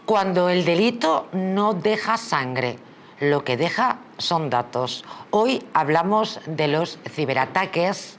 Cuando el delito no deja sangre, lo que deja son datos. Hoy hablamos de los ciberataques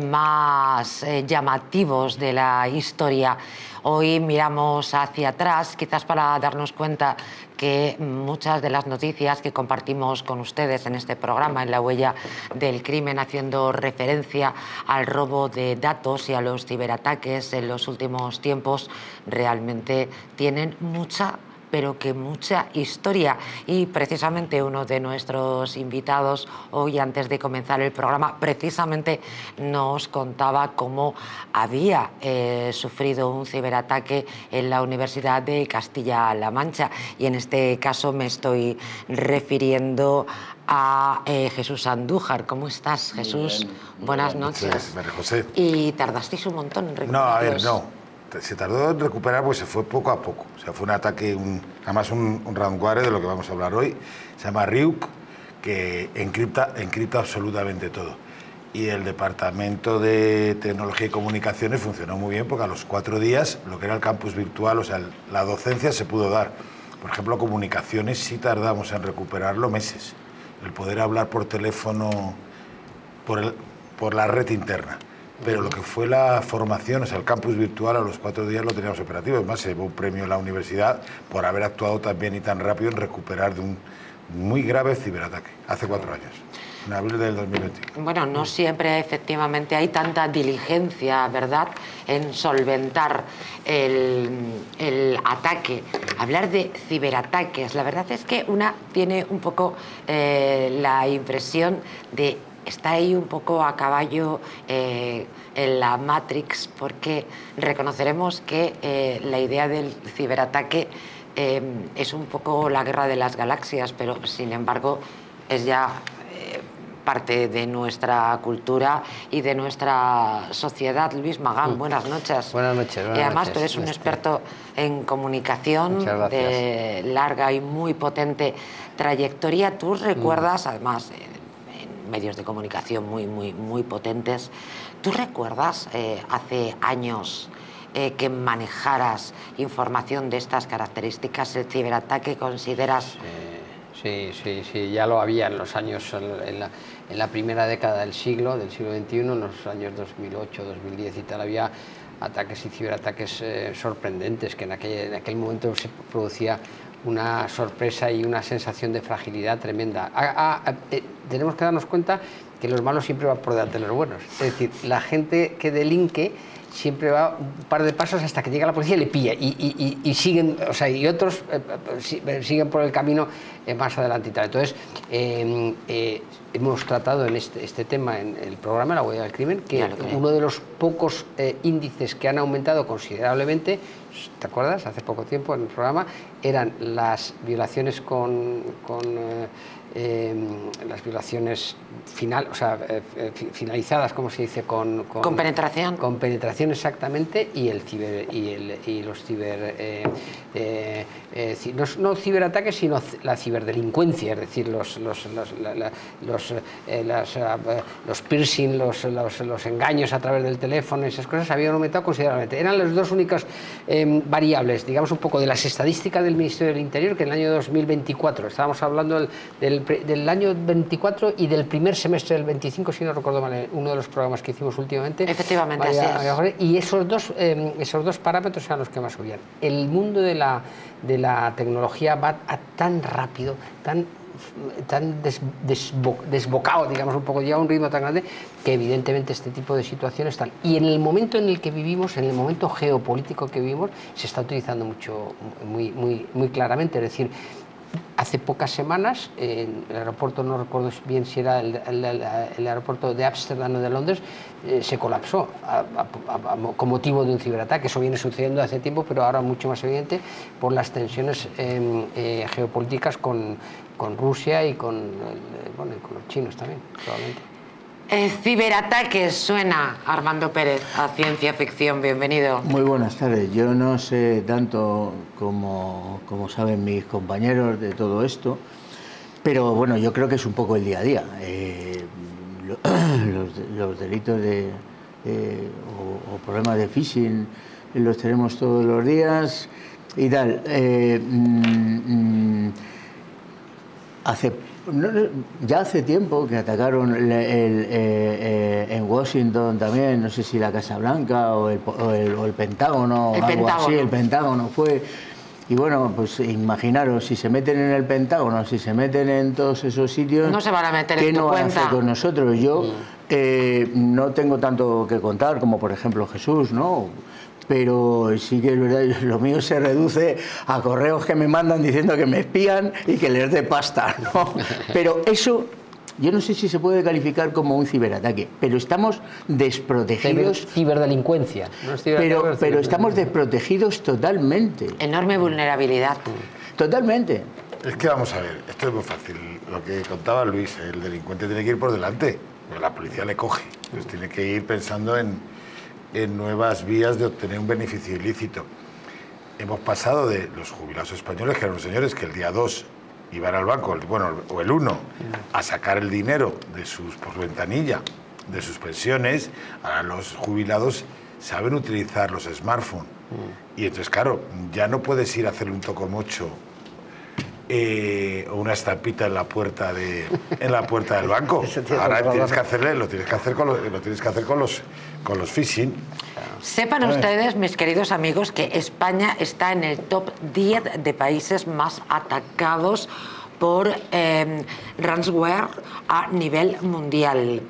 más llamativos de la historia. Hoy miramos hacia atrás, quizás para darnos cuenta que muchas de las noticias que compartimos con ustedes en este programa, en La Huella del Crimen, haciendo referencia al robo de datos y a los ciberataques en los últimos tiempos, realmente tienen mucha, pero que mucha historia. Y precisamente uno de nuestros invitados hoy, antes de comenzar el programa, precisamente nos contaba cómo había sufrido un ciberataque en la Universidad de Castilla-La Mancha. Y en este caso me estoy refiriendo a Jesús Andújar. ¿Cómo estás, Jesús? Buenas noches. María José. Y tardasteis un montón en recuperarlos. No, a ver, no. Se tardó en recuperar, pues se fue poco a poco. O sea, fue un ataque, además un ransomware de lo que vamos a hablar hoy. Se llama Ryuk, que encripta absolutamente todo. Y el Departamento de Tecnología y Comunicaciones funcionó muy bien porque a los 4 días lo que era el campus virtual, o sea, la docencia se pudo dar. Por ejemplo, comunicaciones sí tardamos en recuperarlo meses. El poder hablar por teléfono, por la red interna. Pero lo que fue la formación, o sea, el campus virtual, a los 4 días lo teníamos operativo. Además, se llevó un premio en la universidad por haber actuado tan bien y tan rápido en recuperar de un muy grave ciberataque, hace 4 años, en abril del 2021. Bueno, no siempre efectivamente hay tanta diligencia, ¿verdad?, en solventar el ataque. Hablar de ciberataques, la verdad es que una tiene un poco la impresión de está ahí un poco a caballo en la Matrix, porque reconoceremos que la idea del ciberataque es un poco la guerra de las galaxias, pero sin embargo es ya parte de nuestra cultura y de nuestra sociedad. Luis Magán, buenas noches. Buenas noches. Y además tú eres un experto en comunicación de larga y muy potente trayectoria. Tú recuerdas, además, medios de comunicación muy potentes. ¿Tú recuerdas hace años que manejaras información de estas características? ¿El ciberataque consideras...? Sí, ya lo había en los años, en la primera década del siglo XXI, en los años 2008, 2010 y tal, había ataques y ciberataques sorprendentes, que en aquel momento se producía una sorpresa y una sensación de fragilidad tremenda. Tenemos que darnos cuenta que los malos siempre van por delante de los buenos. Es decir, la gente que delinque siempre va un par de pasos hasta que llega la policía y le pilla. Y siguen, o sea, y otros siguen por el camino más adelante y tal. Entonces, hemos tratado en este tema en el programa La Huella del Crimen, que uno de los pocos índices que han aumentado considerablemente, ¿te acuerdas? Hace poco tiempo en el programa, eran las violaciones las violaciones finalizadas, ¿cómo se dice? Con penetración. Con penetración, exactamente, y los ciber... no ciberataques, sino la ciberdelincuencia, es decir, los piercing, los engaños a través del teléfono, esas cosas habían aumentado considerablemente. Eran las dos únicas variables, digamos, un poco de las estadísticas del Ministerio del Interior, que en el año 2024, estábamos hablando del año 24 y del primer semestre del 25, si no recuerdo mal, uno de los programas que hicimos últimamente. Efectivamente, así es. Y esos dos parámetros eran los que más subían. El mundo de la tecnología va tan rápido, tan desbocado, digamos, un poco, ya a un ritmo tan grande, que evidentemente este tipo de situaciones tal. Y en el momento en el que vivimos, en el momento geopolítico que vivimos, se está utilizando mucho, muy claramente. Es decir, hace pocas semanas, en el aeropuerto, no recuerdo bien si era el aeropuerto de Ámsterdam o de Londres, se colapsó con motivo de un ciberataque. Eso viene sucediendo hace tiempo, pero ahora mucho más evidente por las tensiones geopolíticas con Rusia y con los chinos también, probablemente. Ciberataques, suena Armando Pérez a ciencia ficción, bienvenido. Muy buenas tardes. Yo no sé tanto como saben mis compañeros de todo esto, pero bueno, yo creo que es un poco el día a día. Los delitos o problemas de phishing los tenemos todos los días y tal. Ya hace tiempo que atacaron en Washington también, no sé si la Casa Blanca o el Pentágono, el Pentágono fue. Y bueno, pues imaginaros, si se meten en el Pentágono, si se meten en todos esos sitios, no se van a meter ¿qué en tu no van a cuenta? hacer con nosotros? Yo no tengo tanto que contar como por ejemplo Jesús, ¿no? Pero sí que es verdad, lo mío se reduce a correos que me mandan diciendo que me espían y que les dé pasta, ¿no? Pero eso, yo no sé si se puede calificar como un ciberataque, pero estamos desprotegidos. Ciberdelincuencia. No es ciberataque, pero estamos desprotegidos totalmente. Enorme vulnerabilidad. Totalmente. Es que vamos a ver, esto es muy fácil. Lo que contaba Luis, el delincuente tiene que ir por delante, pero la policía le coge. Entonces tiene que ir pensando en nuevas vías de obtener un beneficio ilícito. Hemos pasado de los jubilados españoles, que eran los señores que el día 2 iban al banco, o el 1, a sacar el dinero por su ventanilla, de sus pensiones. Ahora los jubilados saben utilizar los smartphones. Y entonces, claro, ya no puedes ir a hacerle un tocomocho o una estampita en la puerta del banco. Ahora lo tienes que hacer con los phishing. Sepan ustedes, mis queridos amigos, que España está en el top 10 de países más atacados por ransomware a nivel mundial.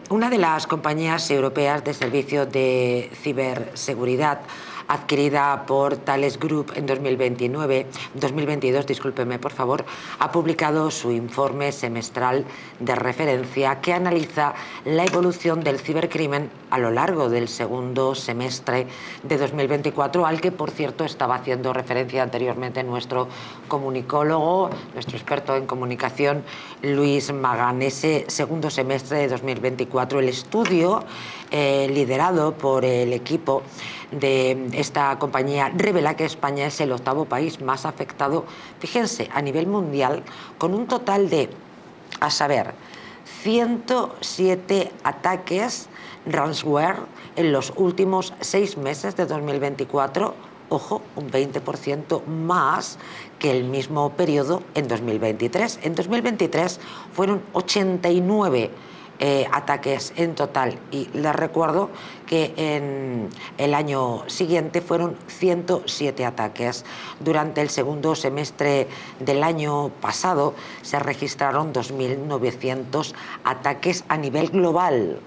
Una de las compañías europeas de servicios de ciberseguridad adquirida por Thales Group en 2022, discúlpeme por favor, ha publicado su informe semestral de referencia que analiza la evolución del cibercrimen a lo largo del segundo semestre de 2024, al que por cierto estaba haciendo referencia anteriormente nuestro comunicólogo, nuestro experto en comunicación, Luis Magán. Ese segundo semestre de 2024, el estudio liderado por el equipo de esta compañía revela que España es el 8º país más afectado, fíjense, a nivel mundial, con un total de, 107 ataques ransomware en los últimos 6 meses de 2024, ojo, un 20% más que el mismo periodo en 2023. En 2023 fueron 89 ataques en total, y les recuerdo que en el año siguiente fueron 107 ataques. Durante el segundo semestre del año pasado se registraron 2.900 ataques a nivel global.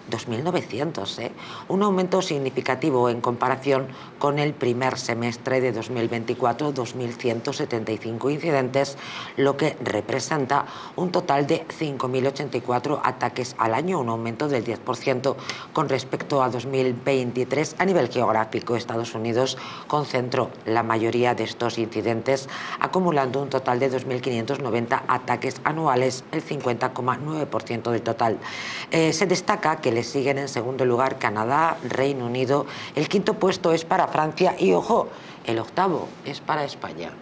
2.900, un aumento significativo en comparación con el primer semestre de 2024, 2.175 incidentes, lo que representa un total de 5.084 ataques al año, un aumento del 10% con respecto a 2023. A nivel geográfico, Estados Unidos concentró la mayoría de estos incidentes, acumulando un total de 2.590 ataques anuales, el 50,9% del total. Se destaca que le siguen en segundo lugar Canadá, Reino Unido, el 5º puesto es para Francia y, ojo, el 8º es para España.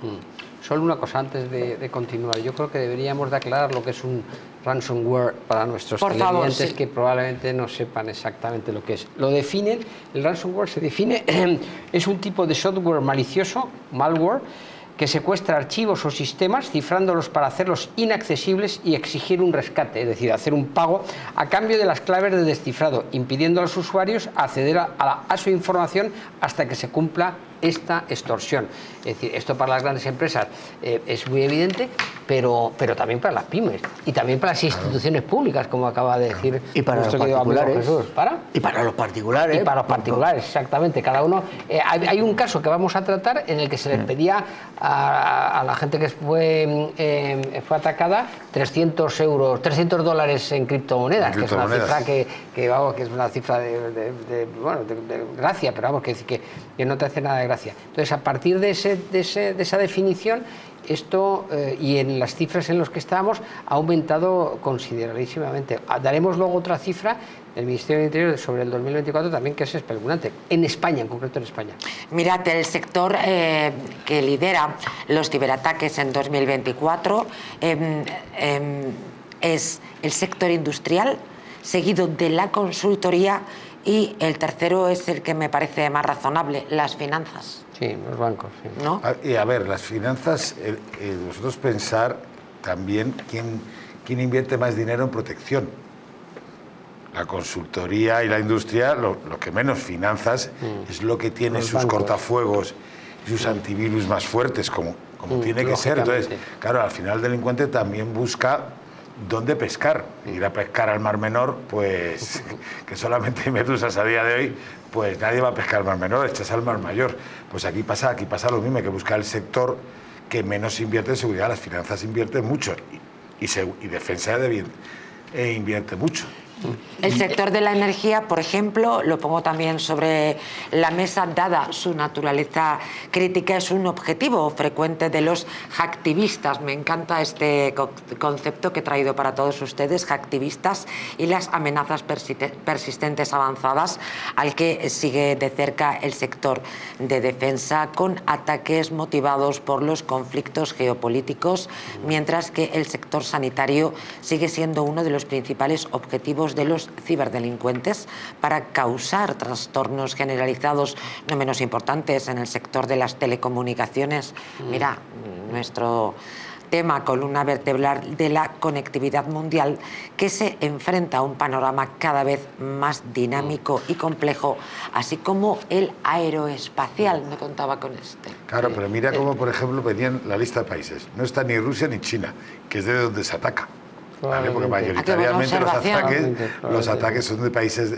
Solo una cosa antes de continuar. Yo creo que deberíamos de aclarar lo que es un ransomware para nuestros televidentes, sí, que probablemente no sepan exactamente lo que es. Lo definen, el ransomware se define, es un tipo de software malicioso, malware, que secuestra archivos o sistemas cifrándolos para hacerlos inaccesibles y exigir un rescate, es decir, hacer un pago a cambio de las claves de descifrado, impidiendo a los usuarios acceder a su información hasta que se cumpla esta extorsión. Es decir, esto para las grandes empresas es muy evidente, pero también para las pymes y también para las instituciones públicas, como acaba de decir. Y para los nuestro querido amigo particulares. Jesús. Y para los particulares. Y para los particulares, exactamente. Cada uno. Hay un caso que vamos a tratar en el que se les pedía a la gente que fue atacada $300 en criptomonedas, que es una cifra que es una cifra de gracia, pero vamos, que no te hace nada de gracia. Entonces, a partir de esa definición, esto y en las cifras en las que estábamos ha aumentado considerabilísimamente. Daremos luego otra cifra del Ministerio del Interior sobre el 2024 también, que es espeluznante, en España, en concreto en España. Mirad, el sector que lidera los ciberataques en 2024 es el sector industrial, seguido de la consultoría, y el tercero es el que me parece más razonable, las finanzas. Sí, los bancos. Sí. ¿No? Y a ver, las finanzas, vosotros pensar también quién invierte más dinero en protección. La consultoría y la industria, lo que menos. Finanzas es lo que tiene Los sus bancos. cortafuegos y sus antivirus más fuertes, como tiene que ser. Entonces, claro, al final el delincuente también busca dónde pescar. Ir a pescar al Mar Menor, pues que solamente hay medusas a día de hoy, pues nadie va a pescar al Mar Menor, echas al Mar Mayor. Pues aquí pasa lo mismo, hay que buscar el sector que menos invierte en seguridad. Las finanzas invierten mucho y defensa invierte mucho. El sector de la energía, por ejemplo, lo pongo también sobre la mesa, dada su naturaleza crítica, es un objetivo frecuente de los hacktivistas. Me encanta este concepto que he traído para todos ustedes, hacktivistas, y las amenazas persistentes avanzadas, al que sigue de cerca el sector de defensa, con ataques motivados por los conflictos geopolíticos, mientras que el sector sanitario sigue siendo uno de los principales objetivos de los ciberdelincuentes para causar trastornos generalizados no menos importantes en el sector de las telecomunicaciones. Mira, nuestro tema, columna vertebral de la conectividad mundial, que se enfrenta a un panorama cada vez más dinámico y complejo, así como el aeroespacial. No contaba con este. Claro, pero mira cómo, por ejemplo, venían la lista de países. No está ni Rusia ni China, que es de donde se ataca. ¿Vale? Porque mayoritariamente los ataques son de países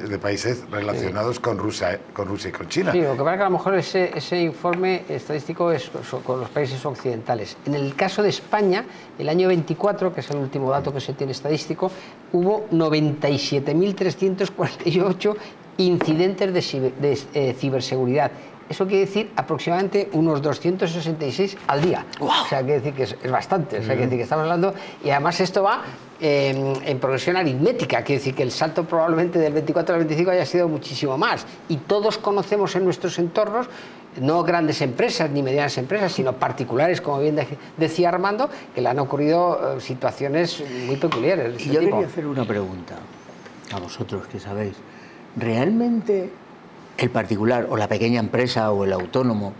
relacionados con Rusia y con China. Sí, lo que pasa es que a lo mejor ese informe estadístico es con los países occidentales. En el caso de España, el año 24, que es el último dato que se tiene estadístico, hubo 97.348 incidentes de ciberseguridad. Eso quiere decir aproximadamente unos 266 al día. ¡Wow! O sea, quiere decir que es bastante. O sea, quiere decir que estamos hablando... Y además esto va en progresión aritmética. Quiere decir que el salto probablemente del 24 al 25 haya sido muchísimo más. Y todos conocemos en nuestros entornos, no grandes empresas ni medianas empresas, sino particulares, como bien decía Armando, que le han ocurrido situaciones muy peculiares de este yo tipo. quería hacer una pregunta a vosotros que sabéis. ¿Realmente el particular o la pequeña empresa o el autónomo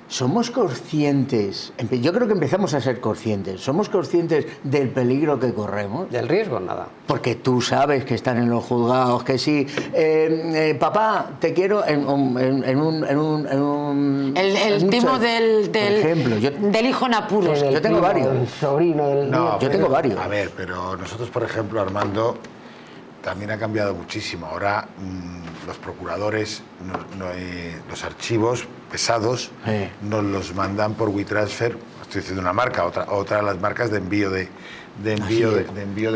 somos conscientes? Yo creo que empezamos a ser conscientes. ¿Somos conscientes del peligro que corremos? Del riesgo, nada. Porque tú sabes que están en los juzgados, que sí. Papá, te quiero en un El timo del ejemplo, del hijo en apuros. Yo tengo varios. El sobrino del No, yo tengo varios. A ver, pero nosotros, por ejemplo, Armando, también ha cambiado muchísimo. Ahora los procuradores, los archivos pesados, nos los mandan por WeTransfer. Estoy diciendo una marca, otra de las marcas de envío de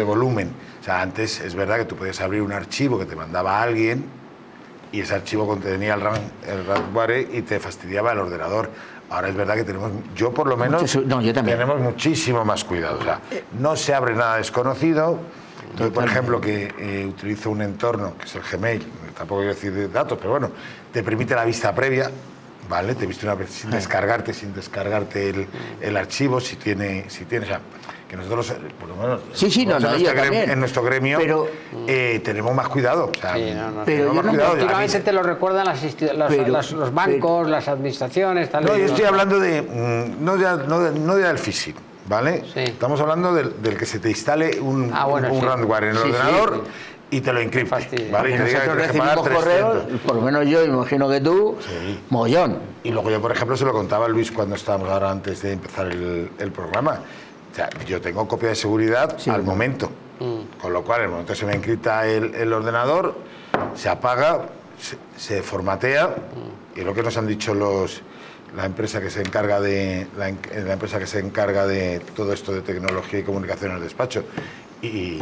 volumen. O sea, antes es verdad que tú podías abrir un archivo que te mandaba alguien y ese archivo contenía el ransomware y te fastidiaba el ordenador. Ahora es verdad que yo por lo menos, yo tenemos muchísimo más cuidado. O sea, no se abre nada desconocido. Yo, por ejemplo, que utilizo un entorno, que es el Gmail, tampoco quiero decir de datos, pero bueno, te permite la vista previa, ¿vale? Te viste una vez sin descargarte el archivo, si tiene, o sea, que nosotros, por lo menos, en nuestro gremio, pero, tenemos más cuidado. O sea, pero más cuidado. Últimamente te lo recuerdan los bancos, las administraciones, tal. No, yo estoy hablando de, no ya del phishing. ¿Vale? Sí. Estamos hablando del que se te instale un ransomware en el ordenador y te lo encripte. Fastidio. ¿Vale? Y te diga que Nosotros tienes que pagar recibimos 300. correos, por lo menos yo imagino que tú, Sí. mollón. Y luego yo, por ejemplo, se lo contaba a Luis cuando estábamos ahora antes de empezar el programa. O sea, yo tengo copia de seguridad Sí, al ¿no? momento. Con lo cual, en el momento que se me encripta el ordenador, se apaga, se formatea, y lo que nos han dicho la empresa que se encarga de la empresa que se encarga de todo esto de tecnología y comunicación en el despacho. Y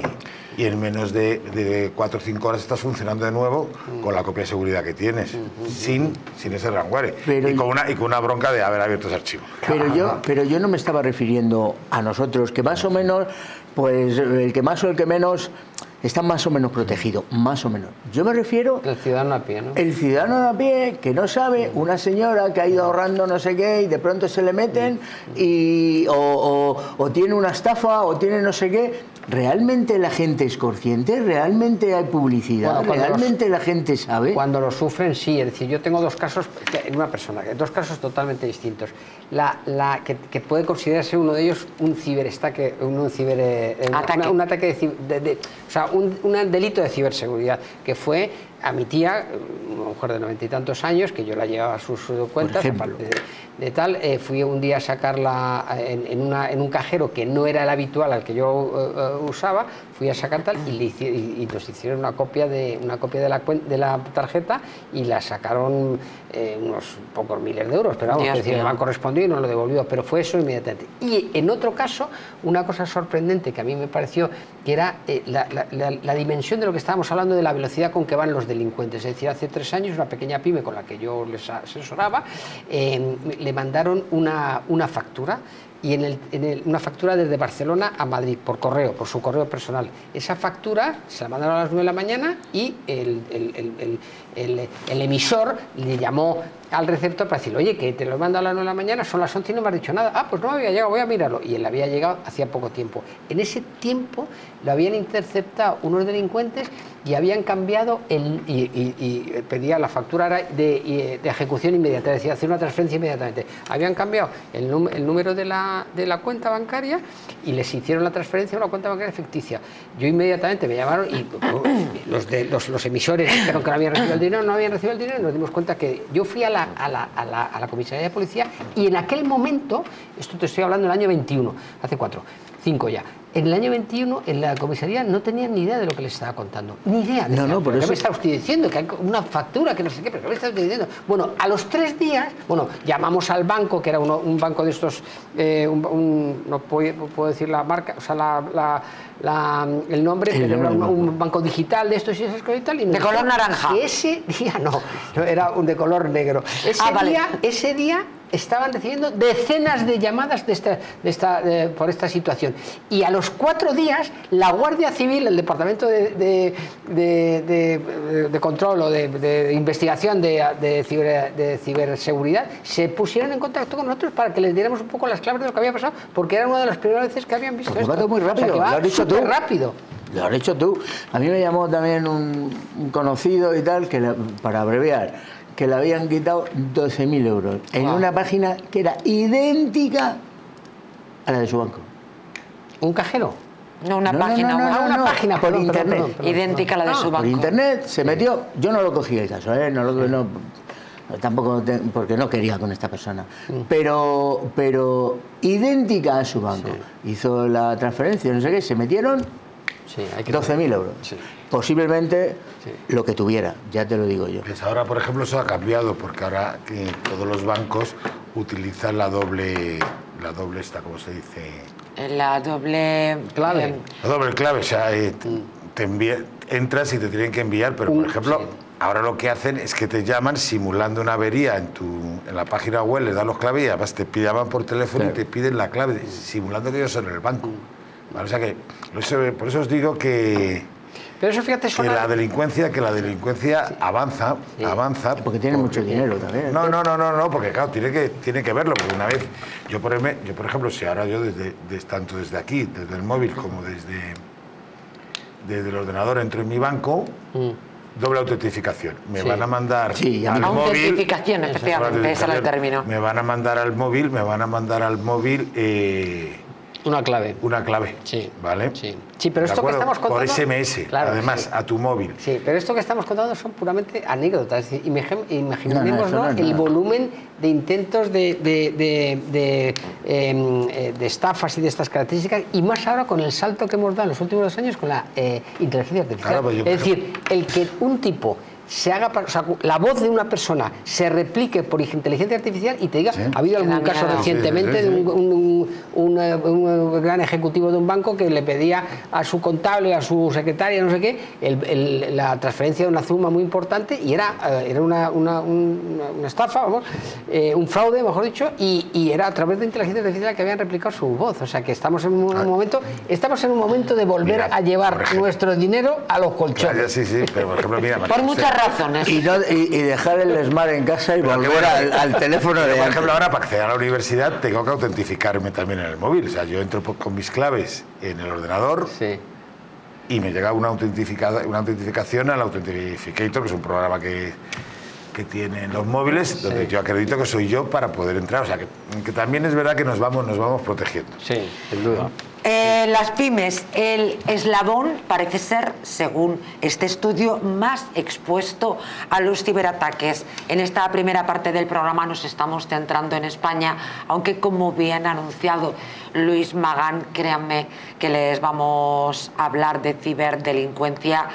en menos de 4 o 5 horas estás funcionando de nuevo con la copia de seguridad que tienes, sin ese ransomware. Pero Y con una bronca de haber abierto ese archivo. Pero yo no me estaba refiriendo a nosotros, que más o menos, pues el que más o el que menos está más o menos protegido, más o menos. Yo me refiero El ciudadano a pie, ¿no? el ciudadano a pie que no sabe, una señora que ha ido ahorrando no sé qué y de pronto se le meten o tiene una estafa o tiene no sé qué. ¿Realmente la gente es consciente? ¿Realmente hay publicidad? Bueno, ¿Realmente la gente sabe? Cuando lo sufren, sí. Es decir, yo tengo dos casos en una persona, dos casos totalmente distintos. Que puede considerarse uno de ellos un ciberataque, Ataque. un ataque o sea, un delito de ciberseguridad, que fue a mi tía, una mujer de 90 y tantos años, que yo la llevaba a sus cuentas, ejemplo. aparte de tal, fui un día a sacarla en un cajero que no era el habitual al que yo usaba, fui a sacar tal y nos hicieron una copia de la tarjeta y la sacaron unos pocos miles de euros, pero vamos, Dios es decir, el mío. banco respondió y nos lo devolvió, pero fue eso inmediatamente. Y en otro caso, una cosa sorprendente que a mí me pareció que era la dimensión de lo que estábamos hablando, de la velocidad con que van los delincuentes. Es decir, hace 3 años una pequeña pyme con la que yo les asesoraba, le mandaron una factura, y una factura desde Barcelona a Madrid, por correo, por su correo personal. Esa factura se la mandaron a las 9 de la mañana y el emisor le llamó al receptor para decirle, oye, que te lo he mandado a las 9 de la mañana, son las 11 y no me has dicho nada. Ah, pues no me había llegado, voy a mirarlo. Y él había llegado hacía poco tiempo. En ese tiempo lo habían interceptado unos delincuentes y habían cambiado y pedía la factura de ejecución inmediata, es decir, hacer una transferencia inmediatamente. Habían cambiado el número de la cuenta bancaria y les hicieron la transferencia a una cuenta bancaria ficticia. Yo inmediatamente me llamaron y los emisores dijeron que no habían recibido el dinero, no habían recibido el dinero, y nos dimos cuenta que yo fui a la comisaría de policía, y en aquel momento, esto te estoy hablando del año 21, hace 5 ya. En el año 21, en la comisaría no tenían ni idea de lo que les estaba contando. Ni idea. Decían, No, por ¿qué eso- me está usted diciendo? Que hay una factura, que no sé qué, pero ¿qué me está usted diciendo? Bueno, a los 3 días, llamamos al banco, que era un banco de estos, no puedo decir la marca, o sea, el nombre, El pero nombre era del banco. un banco digital de estos y esas cosas y tal. Y nos ¿De color dijeron naranja? que ese día no, era un de color negro. Vale. Ese día estaban recibiendo decenas de llamadas por esta situación. Y a los 4 días, la Guardia Civil, el Departamento de Control o de Investigación de Ciberseguridad, se pusieron en contacto con nosotros para que les diéramos un poco las claves de lo que había pasado, porque era una de las primeras veces que habían visto Porque esto. va todo muy rápido, O sea, que va lo has dicho tú. superrápido. Lo has hecho tú. A mí me llamó también un conocido y tal, para abreviar, que le habían quitado 12.000 euros en Wow. una página que era idéntica a la de su banco. ¿Un cajero? No, una No, página no, web. no, Una página, por perdón, internet. perdón. Idéntica a la de su Por banco. internet se metió. Yo no lo cogí el caso, ¿eh? Tampoco porque no quería con esta persona. Pero idéntica a su banco. Hizo la transferencia, no sé qué, se metieron Sí, hay que 12.000 euros. Sí. Posiblemente Sí. lo que tuviera, ya te lo digo yo. Pues ahora, por ejemplo, eso ha cambiado, porque ahora que todos los bancos utilizan la doble esta, ¿cómo se dice? La doble Clave. La doble clave, o sea, entras y te tienen que enviar, pero por ejemplo, sí. ahora lo que hacen es que te llaman simulando una avería en la página web, les dan los claves y además te llaman por teléfono Claro. y te piden la clave, simulando que ellos son el banco. Vale, o sea que, por eso os digo que Pero eso, fíjate, la delincuencia avanza. Porque tiene mucho dinero también. No, porque claro, tiene que verlo, porque una vez, yo por ejemplo, si ahora yo tanto desde aquí, desde el móvil como desde el ordenador entro en mi banco, doble autentificación. Me Sí. van a mandar Sí, al móvil. autentificación, efectivamente, ese era el término. Me van a mandar al móvil Una clave. Una clave. Sí. ¿Vale? Sí. Sí, pero ¿De esto que acuerdo? estamos contando... Por SMS, Claro, además, sí. a tu móvil. Sí, pero esto que estamos contando son puramente anécdotas. Es decir, imaginemos eso no es el nada. volumen de intentos de estafas y de estas características, y más ahora con el salto que hemos dado en los últimos 2 años con la inteligencia artificial. Claro, pues yo es decir, el que un tipo se haga, o sea, la voz de una persona se replique por inteligencia artificial y te diga, Sí. ha habido algún Da caso miedo. recientemente Sí, sí, sí. de un gran ejecutivo de un banco que le pedía a su contable, a su secretaria, no sé qué, la transferencia de una suma muy importante, y era una estafa, vamos, un fraude, mejor dicho, y era a través de inteligencia artificial que habían replicado su voz. O sea que estamos en un momento de volver Mira, a llevar por ejemplo. nuestro dinero a los colchones. Sí, sí, pero por ejemplo, mira, Por muchas razones. Y dejar el Smart en casa y Pero volver que bueno, al teléfono Yo, de por antes. ejemplo, ahora para acceder a la universidad tengo que autentificarme también en el móvil. O sea, yo entro con mis claves en el ordenador Sí. y me llega una autentificación al Authenticator, que es un programa que tienen los móviles, donde yo acredito que soy yo para poder entrar. O sea, que también es verdad que nos vamos protegiendo. Sí, sin duda. Las pymes, el eslabón parece ser, según este estudio, más expuesto a los ciberataques. En esta primera parte del programa nos estamos centrando en España, aunque como bien ha anunciado Luis Magán, créanme que les vamos a hablar de ciberdelincuencia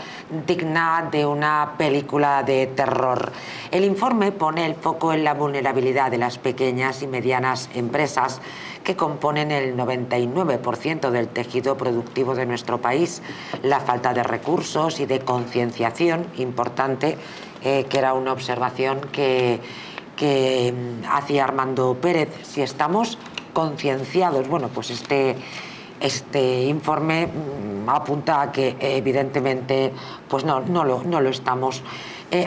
digna de una película de terror. El informe pone el foco en la vulnerabilidad de las pequeñas y medianas empresas que componen el 99% del tejido productivo de nuestro país, la falta de recursos y de concienciación importante, que era una observación que hacía Armando Pérez. Si estamos concienciados, bueno, pues este informe apunta a que evidentemente pues no lo estamos.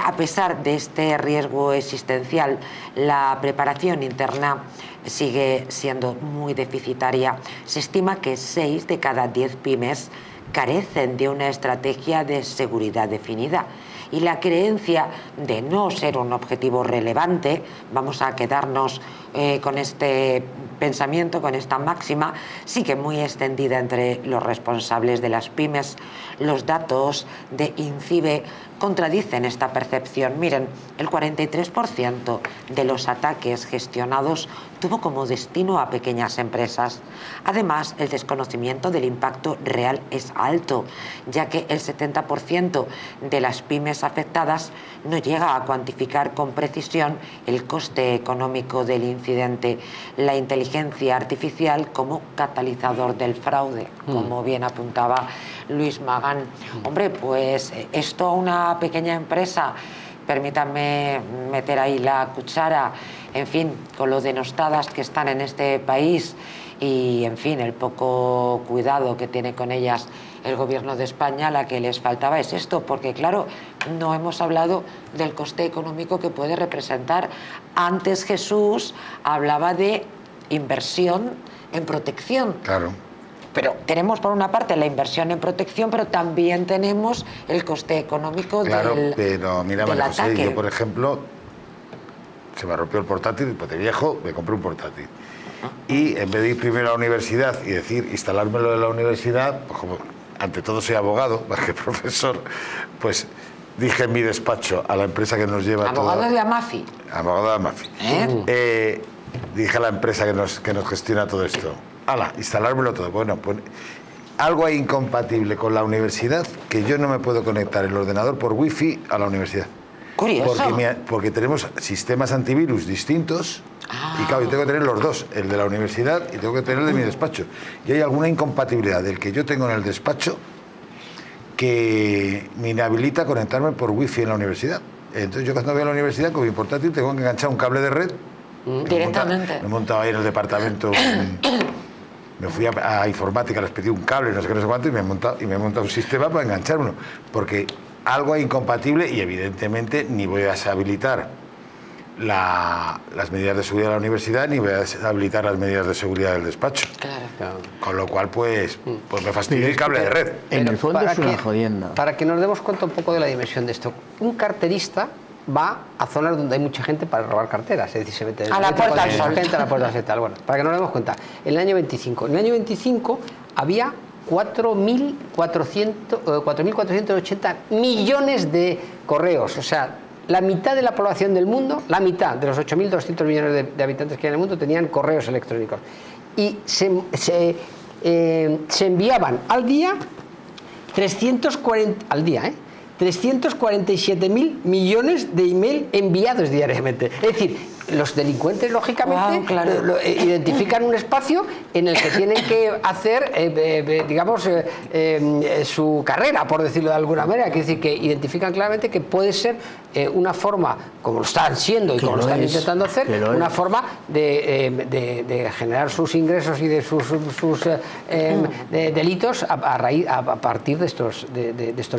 A pesar de este riesgo existencial, la preparación interna sigue siendo muy deficitaria. Se estima que 6 de cada 10 pymes carecen de una estrategia de seguridad definida. Y la creencia de no ser un objetivo relevante, vamos a quedarnos con este pensamiento, con esta máxima, sigue muy extendida entre los responsables de las pymes. Los datos de INCIBE contradicen esta percepción. Miren, el 43% de los ataques gestionados tuvo como destino a pequeñas empresas. Además, el desconocimiento del impacto real es alto, ya que el 70% de las pymes afectadas no llega a cuantificar con precisión el coste económico del incidente. La inteligencia artificial como catalizador del fraude, como bien apuntaba Luis Magán. Hombre, pues esto a una pequeña empresa, permítanme meter ahí la cuchara, en fin, con lo denostadas que están en este país y, en fin, el poco cuidado que tiene con ellas el gobierno de España, la que les faltaba es esto, porque claro, no hemos hablado del coste económico que puede representar. Antes Jesús hablaba de inversión en protección. Claro. Pero tenemos por una parte la inversión en protección, pero también tenemos el coste económico Claro, del, pero mira, del María José, ataque. yo por ejemplo, se me rompió el portátil, pues de viejo, me compré un portátil. Y en vez de ir primero a la universidad y decir, instalármelo en la universidad, pues como ante todo soy abogado, más que profesor, pues dije en mi despacho a la empresa que nos lleva Abogado todo... de Amafi. Abogado de Amafi. Dije a la empresa que nos gestiona todo esto, ¡hala!, instalármelo todo. Bueno, pues algo hay incompatible con la universidad, que yo no me puedo conectar el ordenador por wifi a la universidad. Curioso. Porque tenemos sistemas antivirus distintos y claro, yo tengo que tener los dos, el de la universidad y tengo que tener el de mi despacho. Y hay alguna incompatibilidad del que yo tengo en el despacho que me inhabilita conectarme por wifi en la universidad. Entonces yo cuando voy a la universidad con mi portátil tengo que enganchar un cable de red. Directamente. Me he montado ahí en el departamento... Me fui a informática, les pedí un cable, no sé qué, no sé cuánto, y me he montado un sistema para enganchar uno. Porque algo es incompatible y evidentemente ni voy a deshabilitar las medidas de seguridad de la universidad ni voy a deshabilitar las medidas de seguridad del despacho. Claro. Con lo cual, pues me fastidia el cable de red. En el fondo para es una que- jodienda. Para que nos demos cuenta un poco de la dimensión de esto, un carterista va a zonas donde hay mucha gente para robar carteras, es decir, se mete a la Puerta del Sol. gente a la Puerta del Sol. Bueno, para que nos demos cuenta, en el año 25, había 4.480 millones de correos, o sea, la mitad de la población del mundo, la mitad de los 8.200 millones de habitantes que hay en el mundo tenían correos electrónicos. Y se enviaban al día 347.000 millones de email enviados diariamente. Es decir, los delincuentes, lógicamente, identifican un espacio en el que tienen que hacer, digamos, su carrera, por decirlo de alguna manera. Quiere decir que identifican claramente que puede ser una forma, como lo están siendo y como lo están intentando hacer, una forma de generar sus ingresos y de sus delitos a partir de estos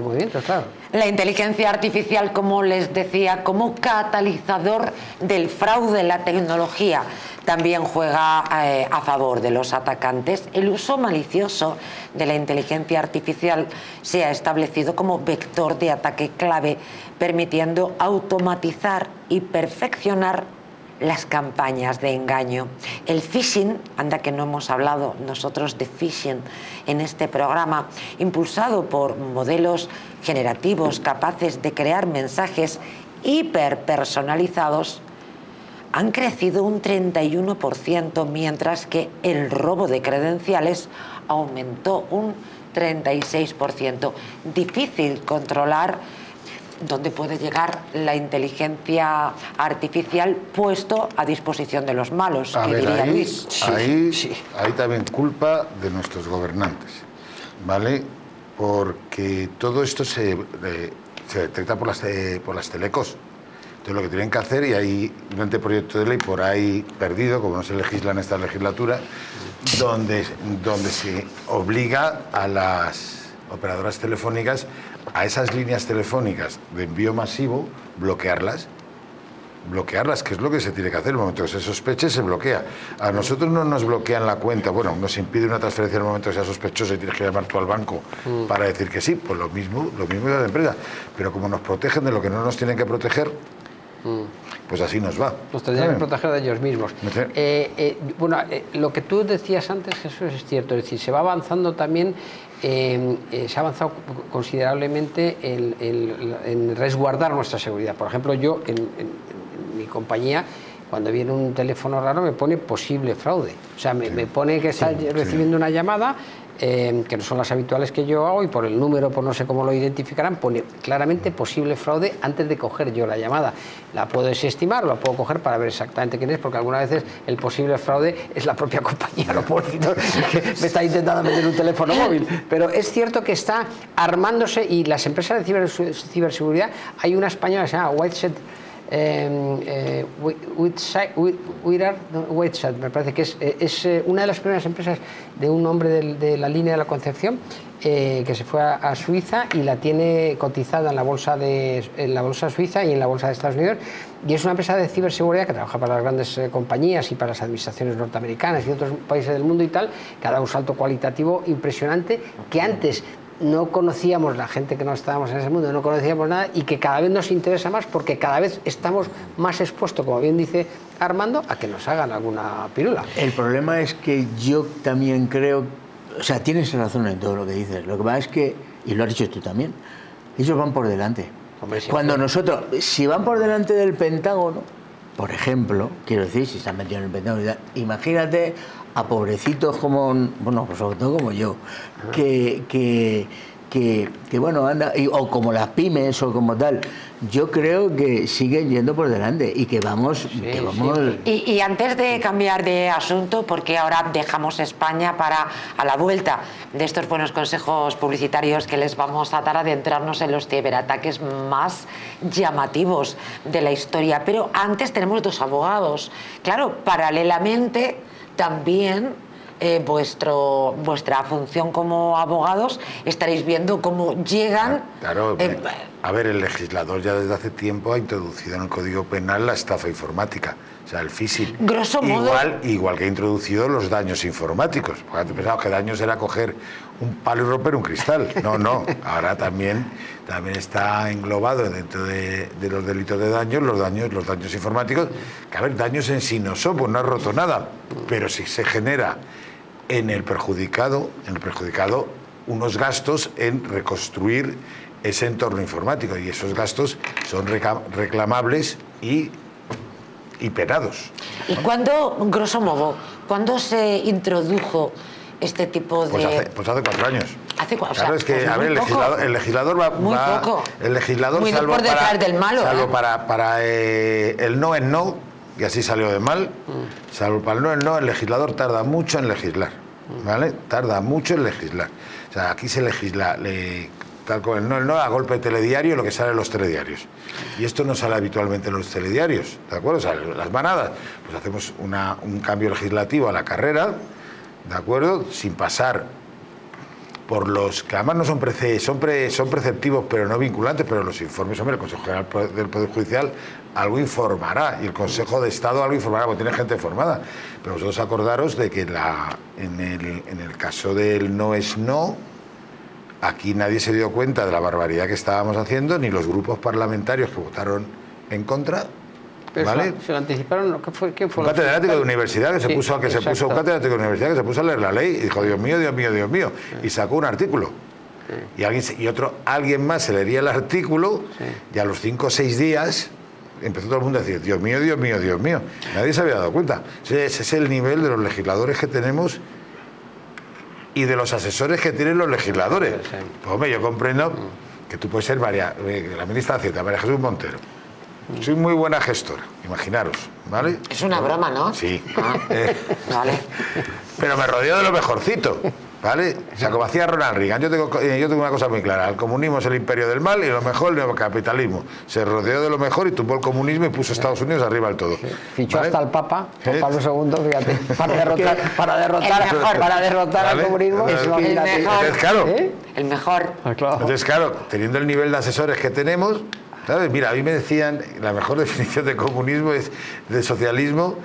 movimientos, claro. La inteligencia artificial, como les decía, como catalizador del fraude, la tecnología también juega a favor de los atacantes. El uso malicioso de la inteligencia artificial se ha establecido como vector de ataque clave, permitiendo automatizar y perfeccionar las campañas de engaño. El phishing, anda que no hemos hablado nosotros de phishing en este programa, impulsado por modelos generativos capaces de crear mensajes hiperpersonalizados, han crecido un 31%, mientras que el robo de credenciales aumentó un 36%. Difícil controlar dónde puede llegar la inteligencia artificial puesto a disposición de los malos, que diría Luis. Ahí también culpa de nuestros gobernantes, ¿vale? Porque todo esto se detecta por las telecos. Entonces, lo que tienen que hacer, y hay un anteproyecto de ley por ahí perdido, como no se legisla en esta legislatura, donde se obliga a las operadoras telefónicas, a esas líneas telefónicas de envío masivo, bloquearlas, que es lo que se tiene que hacer. En el momento que se sospeche, se bloquea. A nosotros no nos bloquean la cuenta, bueno, nos impide una transferencia en el momento que sea sospechosa y tienes que llamar tú al banco para decir que sí, pues lo mismo es la empresa. Pero como nos protegen de lo que no nos tienen que proteger, pues así nos va. Nos tendrían que proteger de ellos mismos. Lo que tú decías antes, Jesús, es cierto. Es decir, se va avanzando también, se ha avanzado considerablemente en resguardar nuestra seguridad. Por ejemplo, yo en mi compañía, cuando viene un teléfono raro, me pone posible fraude. O sea, me pone que está recibiendo una llamada que no son las habituales que yo hago, y por el número, por no sé cómo lo identificarán, pone claramente posible fraude antes de coger yo la llamada. La puedo desestimar, la puedo coger para ver exactamente quién es, porque algunas veces el posible fraude es la propia compañía, lo puedo decir, que me está intentando meter un teléfono móvil. Pero es cierto que está armándose, y las empresas de ciberseguridad, hay una española que se llama Whiteside, me parece que es una de las primeras empresas de un hombre de la línea de la Concepción, que se fue a Suiza y la tiene cotizada en la bolsa suiza y en la bolsa de Estados Unidos, y es una empresa de ciberseguridad que trabaja para las grandes compañías y para las administraciones norteamericanas y otros países del mundo y tal, que ha dado un salto cualitativo impresionante, que antes no conocíamos, la gente que no estábamos en ese mundo, no conocíamos nada, y que cada vez nos interesa más, porque cada vez estamos más expuestos, como bien dice Armando, a que nos hagan alguna pirula. El problema es que yo también creo, o sea, tienes razón en todo lo que dices. Lo que pasa es que, y lo has dicho tú también, ellos van por delante. Hombre, cuando nosotros, si van por delante del Pentágono, por ejemplo, quiero decir, si están metidos en el Pentágono, imagínate a pobrecitos como, bueno, pues sobre todo como yo, que bueno, anda, o como las pymes o como tal. Yo creo que siguen yendo por delante y que vamos... Y antes de cambiar de asunto, porque ahora dejamos España para, a la vuelta de estos buenos consejos publicitarios que les vamos a dar, adentrarnos en los ciberataques más llamativos de la historia. Pero antes tenemos dos abogados. Claro, paralelamente también vuestra función como abogados, estaréis viendo cómo llegan A ver, el legislador ya desde hace tiempo ha introducido en el Código Penal la estafa informática, o sea, el phishing. Grosso modo. Igual que ha introducido los daños informáticos. Porque antes pensaba que daños era coger un palo y romper un cristal. No. Ahora también está englobado dentro de los delitos de daños, los daños informáticos. Que a ver, daños en sí no son, pues no ha roto nada. Pero si se genera en el perjudicado unos gastos en reconstruir ese entorno informático, y esos gastos son reclamables y penados. ¿Y cuándo, grosso modo, cuándo se introdujo este tipo de...? Pues hace 4 años. Claro, es que, a ver, el legislador va... Muy poco. El legislador, muy salvo por detrás del malo, salvo para el no es no, y así salió de mal, salvo para el no es no, el legislador tarda mucho en legislar, ¿vale? Tarda mucho en legislar. O sea, aquí se legisla... tal como el no, a golpe de telediario, lo que sale en los telediarios. Y esto no sale habitualmente en los telediarios, ¿de acuerdo? O sea, las manadas, pues hacemos un cambio legislativo a la carrera, ¿de acuerdo? Sin pasar por los que además no son preceptivos, pero no vinculantes, pero los informes, hombre, el Consejo General del Poder Judicial algo informará, y el Consejo de Estado algo informará, porque tiene gente formada. Pero vosotros acordaros de que en el caso del no es no, aquí nadie se dio cuenta de la barbaridad que estábamos haciendo, ni los grupos parlamentarios que votaron en contra. Pero ¿vale? ¿Se lo anticiparon? ¿Quién fue? Un catedrático de universidad que se puso a leer la ley y dijo, Dios mío, y sacó un artículo. Sí. Y alguien más se leería el artículo, y a los 5 o 6 días empezó todo el mundo a decir, Dios mío. Nadie se había dado cuenta. Ese es el nivel de los legisladores que tenemos y de los asesores que tienen los legisladores. Sí. Pues, hombre, yo comprendo que tú puedes ser la ministra de Hacienda, María Jesús Montero. Soy muy buena gestora, imaginaros, ¿vale? Es una broma, ¿no? Sí. Vale. Pero me rodeo de lo mejorcito, ¿vale? O sea, como hacía Ronald Reagan, yo tengo una cosa muy clara: el comunismo es el imperio del mal y lo mejor el neocapitalismo. Se rodeó de lo mejor y tumbó el comunismo y puso a Estados Unidos arriba del todo. Sí. Fichó, ¿vale?, hasta el Papa, Juan Pablo II, fíjate, para derrotar al comunismo. Entonces, claro, el mejor. Entonces, claro, teniendo el nivel de asesores que tenemos, ¿sabes? Mira, a mí me decían, la mejor definición de comunismo de socialismo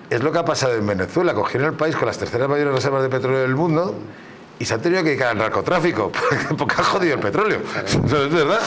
es lo que ha pasado en Venezuela. Cogieron el país con las terceras mayores reservas de petróleo del mundo y se han tenido que dedicar al narcotráfico porque han jodido el petróleo. ¿No es verdad?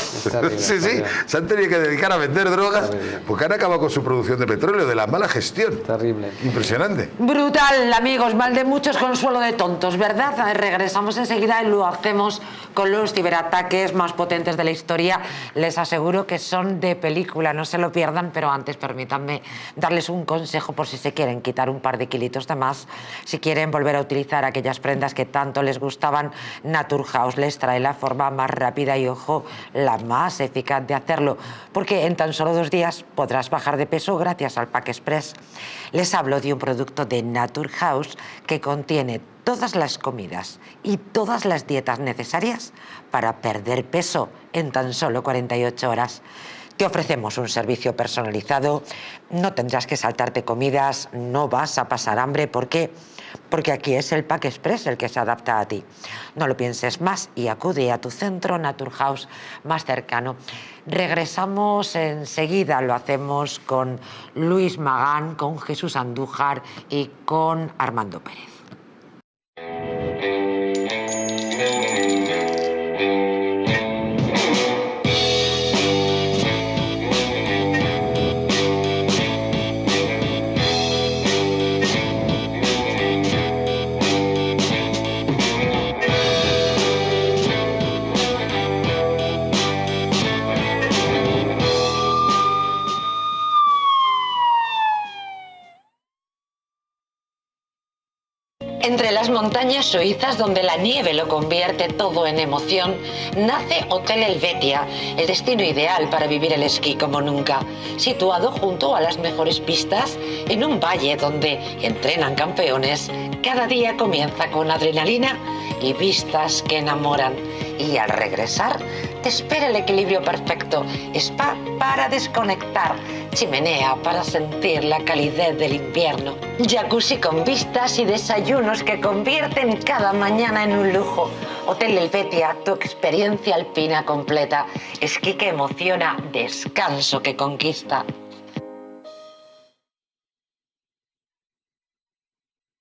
Sí. Se han tenido que dedicar a vender drogas porque han acabado con su producción de petróleo, de la mala gestión. Terrible. Impresionante. Brutal, amigos. Mal de muchos, consuelo de tontos, ¿verdad? Regresamos enseguida y lo hacemos con los ciberataques más potentes de la historia. Les aseguro que son de película, no se lo pierdan, pero antes permítanme darles un consejo por si se quieren quitar un par de kilitos de más, si quieren volver a utilizar aquellas prendas que tanto les gustaban. Naturhaus les trae la forma más rápida y, ojo, la más eficaz de hacerlo, porque en tan solo 2 días podrás bajar de peso gracias al Pack Express. Les hablo de un producto de Naturhaus que contiene todas las comidas y todas las dietas necesarias para perder peso en tan solo 48 horas. Te ofrecemos un servicio personalizado, no tendrás que saltarte comidas, no vas a pasar hambre. ¿Por qué? Porque aquí es el Pack Express el que se adapta a ti. No lo pienses más y acude a tu centro Naturhaus más cercano. Regresamos enseguida, lo hacemos con Luis Magán, con Jesús Andújar y con Armando Pérez. Entre las montañas suizas, donde la nieve lo convierte todo en emoción, nace Hotel Helvetia, el destino ideal para vivir el esquí como nunca. Situado junto a las mejores pistas, en un valle donde entrenan campeones, cada día comienza con adrenalina y vistas que enamoran. Y al regresar, te espera el equilibrio perfecto: spa para desconectar, chimenea para sentir la calidez del invierno, jacuzzi con vistas y desayunos que convierten cada mañana en un lujo. Hotel Helvetia, tu experiencia alpina completa. Esquí que emociona, descanso que conquista.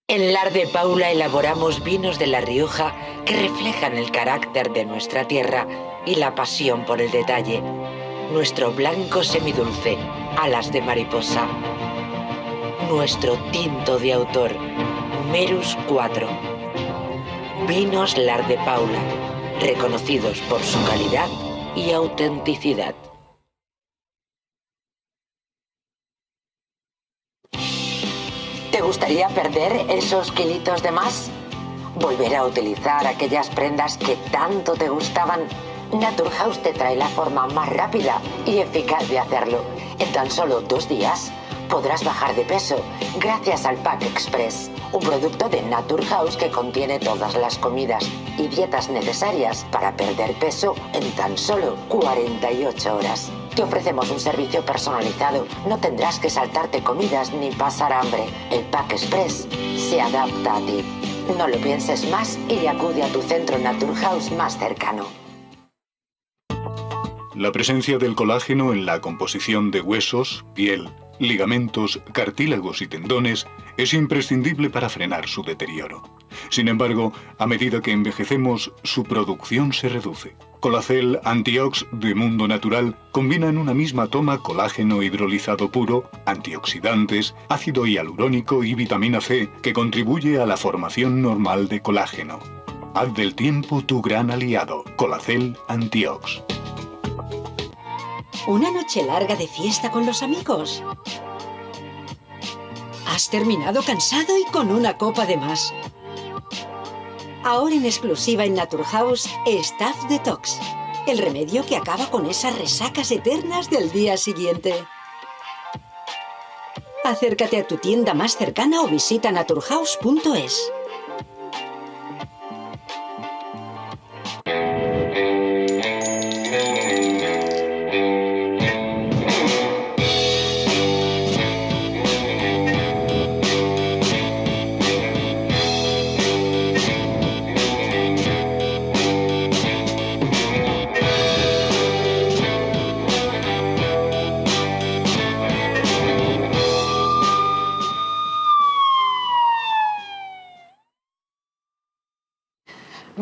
En Lar de Paula elaboramos vinos de La Rioja que reflejan el carácter de nuestra tierra y la pasión por el detalle. Nuestro blanco semidulce, alas de mariposa. Nuestro tinto de autor, Merus 4. Vinos Lar de Paula, reconocidos por su calidad y autenticidad. ¿Te gustaría perder esos kilitos de más? ¿Volver a utilizar aquellas prendas que tanto te gustaban? Naturhaus te trae la forma más rápida y eficaz de hacerlo. En tan solo 2 días podrás bajar de peso gracias al Pack Express, un producto de Naturhaus que contiene todas las comidas y dietas necesarias para perder peso en tan solo 48 horas. Te ofrecemos un servicio personalizado, no tendrás que saltarte comidas ni pasar hambre. El Pack Express se adapta a ti. No lo pienses más y acude a tu centro Naturhaus más cercano. La presencia del colágeno en la composición de huesos, piel, ligamentos, cartílagos y tendones es imprescindible para frenar su deterioro. Sin embargo, a medida que envejecemos, su producción se reduce. Colacel Antiox de Mundo Natural combina en una misma toma colágeno hidrolizado puro, antioxidantes, ácido hialurónico y vitamina C que contribuye a la formación normal de colágeno. Haz del tiempo tu gran aliado. Colacel Antiox. ¿Una noche larga de fiesta con los amigos? Has terminado cansado y con una copa de más. Ahora en exclusiva en Naturhaus, Staff Detox. El remedio que acaba con esas resacas eternas del día siguiente. Acércate a tu tienda más cercana o visita naturhaus.es.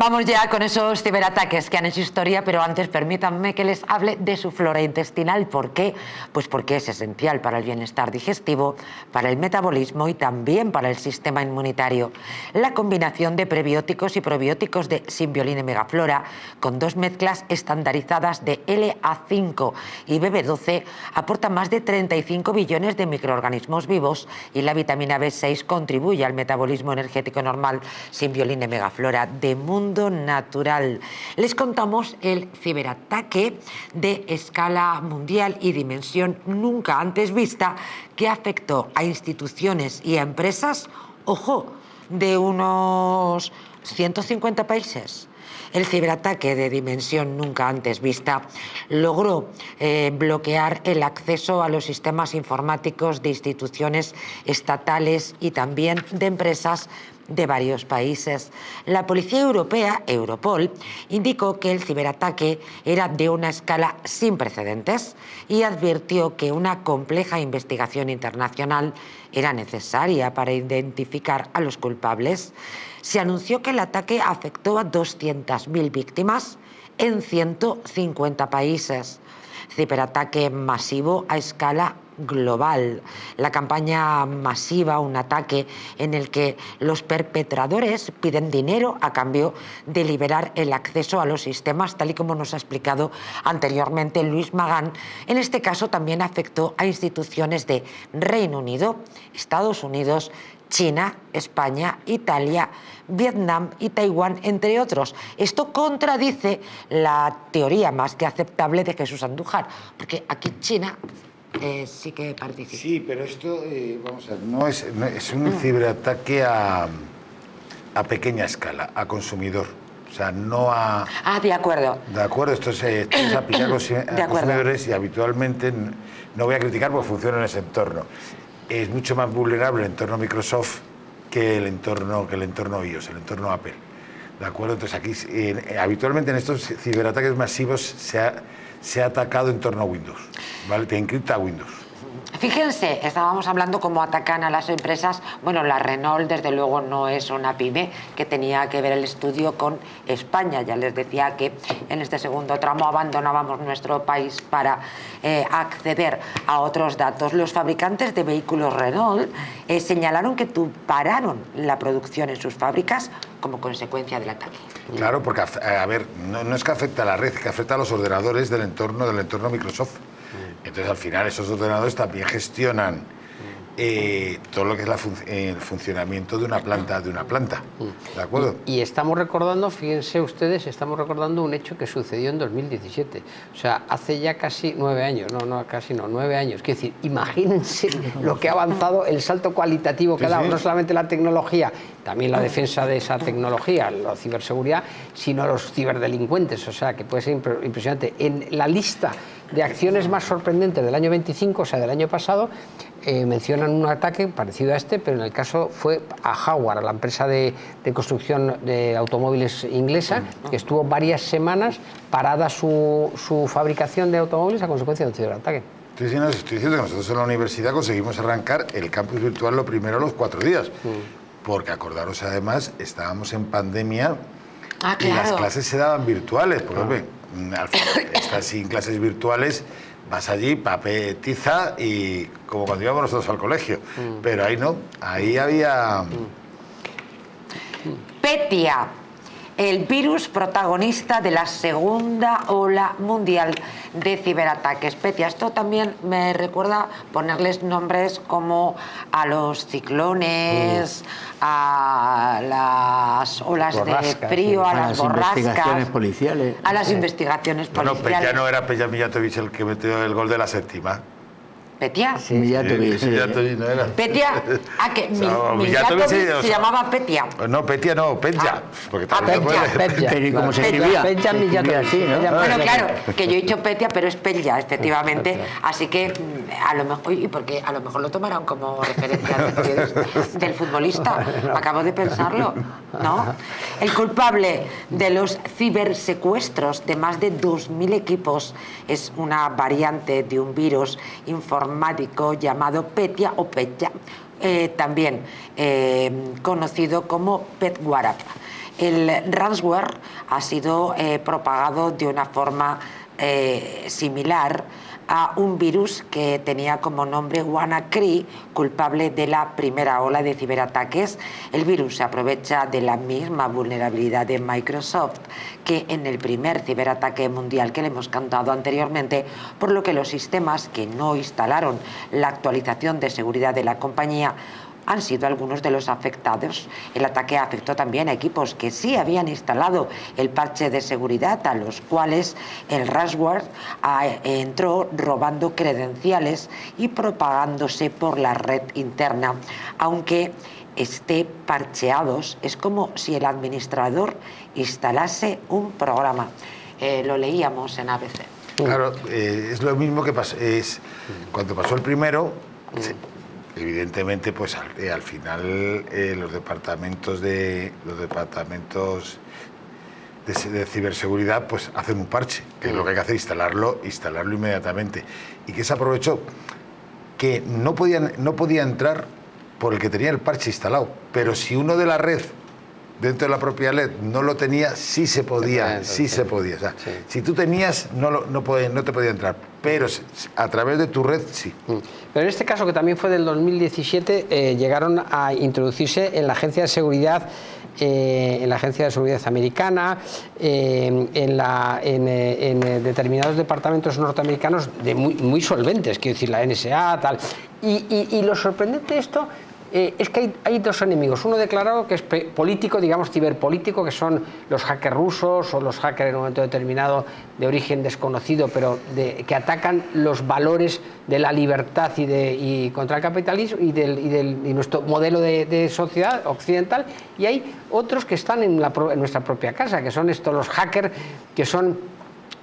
Vamos ya con esos ciberataques que han hecho historia, pero antes permítanme que les hable de su flora intestinal. ¿Por qué? Pues porque es esencial para el bienestar digestivo, para el metabolismo y también para el sistema inmunitario. La combinación de prebióticos y probióticos de Symbiolin y Megaflora, con 2 mezclas estandarizadas de LA5 y BB12, aporta más de 35 billones de microorganismos vivos y la vitamina B6 contribuye al metabolismo energético normal. Symbiolin y Megaflora de Mundo Natural. Les contamos el ciberataque de escala mundial y dimensión nunca antes vista que afectó a instituciones y a empresas, ojo, de unos 150 países. El ciberataque de dimensión nunca antes vista logró bloquear el acceso a los sistemas informáticos de instituciones estatales y también de empresas de varios países. La Policía Europea, Europol, indicó que el ciberataque era de una escala sin precedentes y advirtió que una compleja investigación internacional era necesaria para identificar a los culpables. Se anunció que el ataque afectó a 200.000 víctimas en 150 países. Ciberataque masivo a escala global. La campaña masiva, un ataque en el que los perpetradores piden dinero a cambio de liberar el acceso a los sistemas, tal y como nos ha explicado anteriormente Luis Magán. En este caso también afectó a instituciones de Reino Unido, Estados Unidos, China, España, Italia, Vietnam y Taiwán, entre otros. Esto contradice la teoría más que aceptable de Jesús Andújar, porque aquí China sí que participa. Sí, pero esto, vamos a ver, no es un ciberataque a pequeña escala, a consumidor. O sea, no a... Ah, de acuerdo. De acuerdo, esto es aplicar a consumidores y habitualmente, no voy a criticar porque funciona en ese entorno. Es mucho más vulnerable el entorno Microsoft que el entorno iOS, el entorno Apple. ¿De acuerdo? Entonces aquí, habitualmente en estos ciberataques masivos se ha atacado en torno a Windows, ¿vale? Te encripta Windows. Fíjense, estábamos hablando cómo atacan a las empresas. Bueno, la Renault desde luego no es una pyme, que tenía que ver el estudio con España. Ya les decía que en este segundo tramo abandonábamos nuestro país para acceder a otros datos. Los fabricantes de vehículos Renault señalaron que pararon la producción en sus fábricas como consecuencia del ataque. Claro, porque, a ver, no es que afecta a la red, es que afecta a los ordenadores del entorno Microsoft. Entonces, al final, esos ordenadores también gestionan todo lo que es el funcionamiento de una planta. ¿De acuerdo? Y estamos recordando, fíjense ustedes, estamos recordando un hecho que sucedió en 2017. O sea, hace ya casi 9 años. Casi 9 años. Quiero decir, imagínense lo que ha avanzado, el salto cualitativo que ha dado, no solamente la tecnología, también la defensa de esa tecnología, la ciberseguridad, sino los ciberdelincuentes. O sea, que puede ser impresionante. En la lista de acciones más sorprendentes del año 25, o sea, del año pasado, mencionan un ataque parecido a este, pero en el caso fue a Jaguar, a la empresa de construcción de automóviles inglesa, que estuvo varias semanas parada su fabricación de automóviles a consecuencia de un ciberataque. Sí, no, estoy diciendo que nosotros en la universidad conseguimos arrancar el campus virtual lo primero a los 4 días, porque acordaros, además, estábamos en pandemia y las clases se daban virtuales, porque al final estás sin clases virtuales, vas allí, papel, tiza y como cuando íbamos nosotros al colegio. Pero ahí no, ahí había... Petya, el virus protagonista de la segunda ola mundial de ciberataques. Petya, esto también me recuerda ponerles nombres como a los ciclones, a las olas de frío, a las borrascas, investigaciones policiales. A las investigaciones policiales. Bueno, Petya no era Petya Mijatovic el que metió el gol de la séptima. ¿Petya? Sí, Mijatovic, sí. Mijatovic no era. Petya, que Mijatovic se llamaba Petya. No, Petya no, Petya. Porque también Petya. Pero ¿y cómo se escribía? Petya Mijatovic, sí, ¿no? Bueno, claro, que yo he dicho Petya, pero es Petya, efectivamente. Así que a lo mejor, y porque a lo mejor lo tomaron como referencia del futbolista. Acabo de pensarlo, ¿no? El culpable de los cibersecuestros de más de 2.000 equipos es una variante de un virus informático llamado Petya o Petya, también conocido como Petwarp. El ransomware ha sido propagado de una forma similar a un virus que tenía como nombre WannaCry, culpable de la primera ola de ciberataques. El virus se aprovecha de la misma vulnerabilidad de Microsoft que en el primer ciberataque mundial que le hemos contado anteriormente, por lo que los sistemas que no instalaron la actualización de seguridad de la compañía han sido algunos de los afectados. El ataque afectó también a equipos que sí habían instalado el parche de seguridad, a los cuales el ransomware entró robando credenciales y propagándose por la red interna. Aunque esté parcheados, es como si el administrador instalase un programa. Lo leíamos en ABC. Claro, es lo mismo que pasó, cuando pasó el primero. Evidentemente, pues al final los departamentos de ciberseguridad pues hacen un parche, que es lo que hay que hacer, instalarlo inmediatamente. ¿Y qué se aprovechó? Que no podía entrar por el que tenía el parche instalado, pero si uno de la red dentro de la propia red no lo tenía, sí se podía. O sea, si tú tenías, no te podía entrar, pero a través de tu red, sí. Pero en este caso, que también fue del 2017, llegaron a introducirse en la Agencia de Seguridad americana, en determinados departamentos norteamericanos muy solventes, quiero decir, la NSA, tal. Y lo sorprendente de esto es que hay dos enemigos. Uno declarado, que es político, digamos ciberpolítico, que son los hackers rusos o los hackers en un momento determinado de origen desconocido, pero que atacan los valores de la libertad y contra el capitalismo y nuestro modelo de sociedad occidental. Y hay otros que están en nuestra propia casa, que son estos los hackers, que son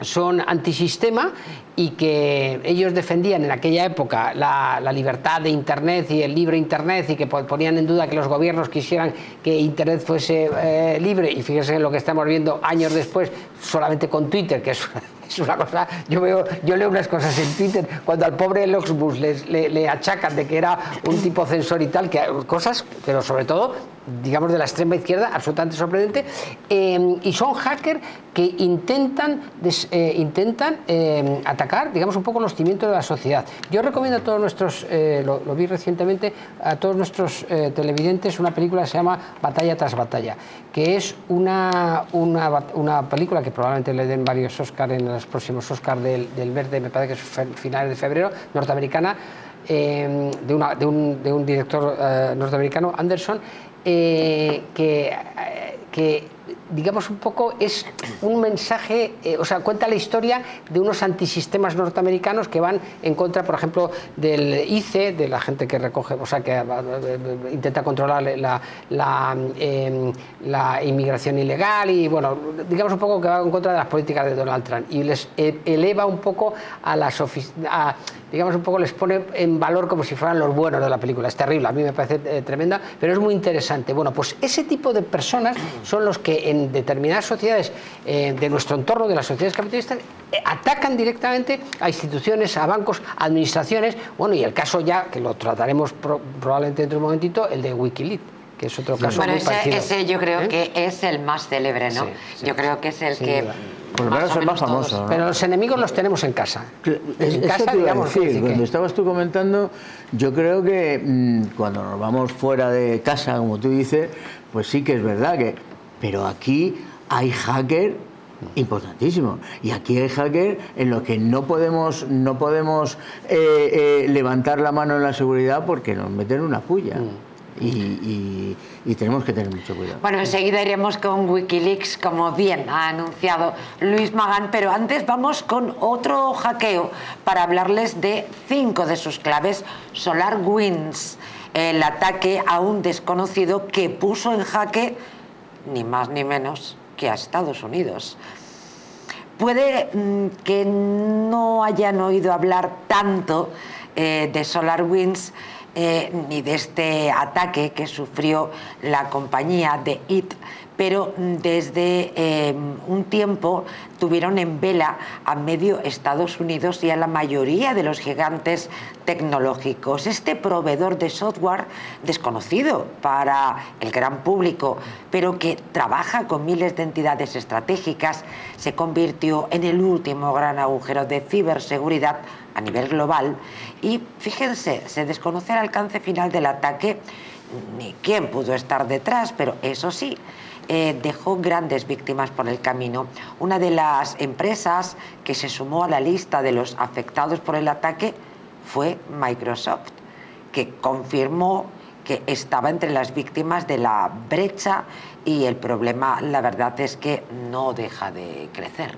son antisistema y que ellos defendían en aquella época la libertad de Internet y el libre Internet, y que ponían en duda que los gobiernos quisieran que Internet fuese libre. Y fíjense en lo que estamos viendo años después, solamente con Twitter, que es una cosa. Yo leo unas cosas en Twitter cuando al pobre Loxbus le achacan de que era un tipo censor y tal, que cosas, pero sobre todo, digamos, de la extrema izquierda, absolutamente sorprendente, y son hackers que intentan atacar, digamos, un poco los cimientos de la sociedad. Yo recomiendo a todos nuestros, lo vi recientemente, a todos nuestros televidentes una película que se llama Batalla tras Batalla, que es una película que probablemente le den varios Oscars en los próximos Oscars del Verde, me parece que es finales de febrero, norteamericana, de un director norteamericano, Anderson, que digamos un poco es un mensaje, o sea, cuenta la historia de unos antisistemas norteamericanos que van en contra, por ejemplo, del ICE, de la gente que recoge, o sea, que intenta controlar la inmigración ilegal, y bueno, digamos un poco que va en contra de las políticas de Donald Trump, y les eleva un poco digamos un poco les pone en valor como si fueran los buenos de la película. Es terrible, a mí me parece tremenda, pero es muy interesante. Bueno, pues ese tipo de personas son los que en determinadas sociedades de nuestro entorno, de las sociedades capitalistas, atacan directamente a instituciones, a bancos, a administraciones. Bueno, y el caso ya, que lo trataremos probablemente dentro de un momentito, el de Wikileaks, que es otro caso muy parecido. Ese yo creo que es el más célebre, ¿no? Sí, yo creo que es el que... Por lo menos es el más famoso, ¿no? Pero los enemigos los tenemos en casa. En casa, digamos, cuando estabas tú comentando, yo creo que cuando nos vamos fuera de casa, como tú dices, pues sí que es verdad que... Pero aquí hay hackers importantísimos. Y aquí hay hackers en los que no podemos levantar la mano en la seguridad porque nos meten una puya. Y tenemos que tener mucho cuidado. Bueno, enseguida iremos con Wikileaks, como bien ha anunciado Luis Magán, pero antes vamos con otro hackeo para hablarles de 5 de sus claves. SolarWinds, el ataque a un desconocido que puso en jaque ni más ni menos que a Estados Unidos. Puede que no hayan oído hablar tanto de SolarWinds, ni de este ataque que sufrió la compañía de IT, pero desde un tiempo tuvieron en vela a medio Estados Unidos y a la mayoría de los gigantes tecnológicos. Este proveedor de software desconocido para el gran público, pero que trabaja con miles de entidades estratégicas, se convirtió en el último gran agujero de ciberseguridad a nivel global. Y fíjense, se desconoce el alcance final del ataque ni quién pudo estar detrás, pero eso sí, dejó grandes víctimas por el camino. Una de las empresas que se sumó a la lista de los afectados por el ataque fue Microsoft, que confirmó que estaba entre las víctimas de la brecha, y el problema, la verdad, es que no deja de crecer.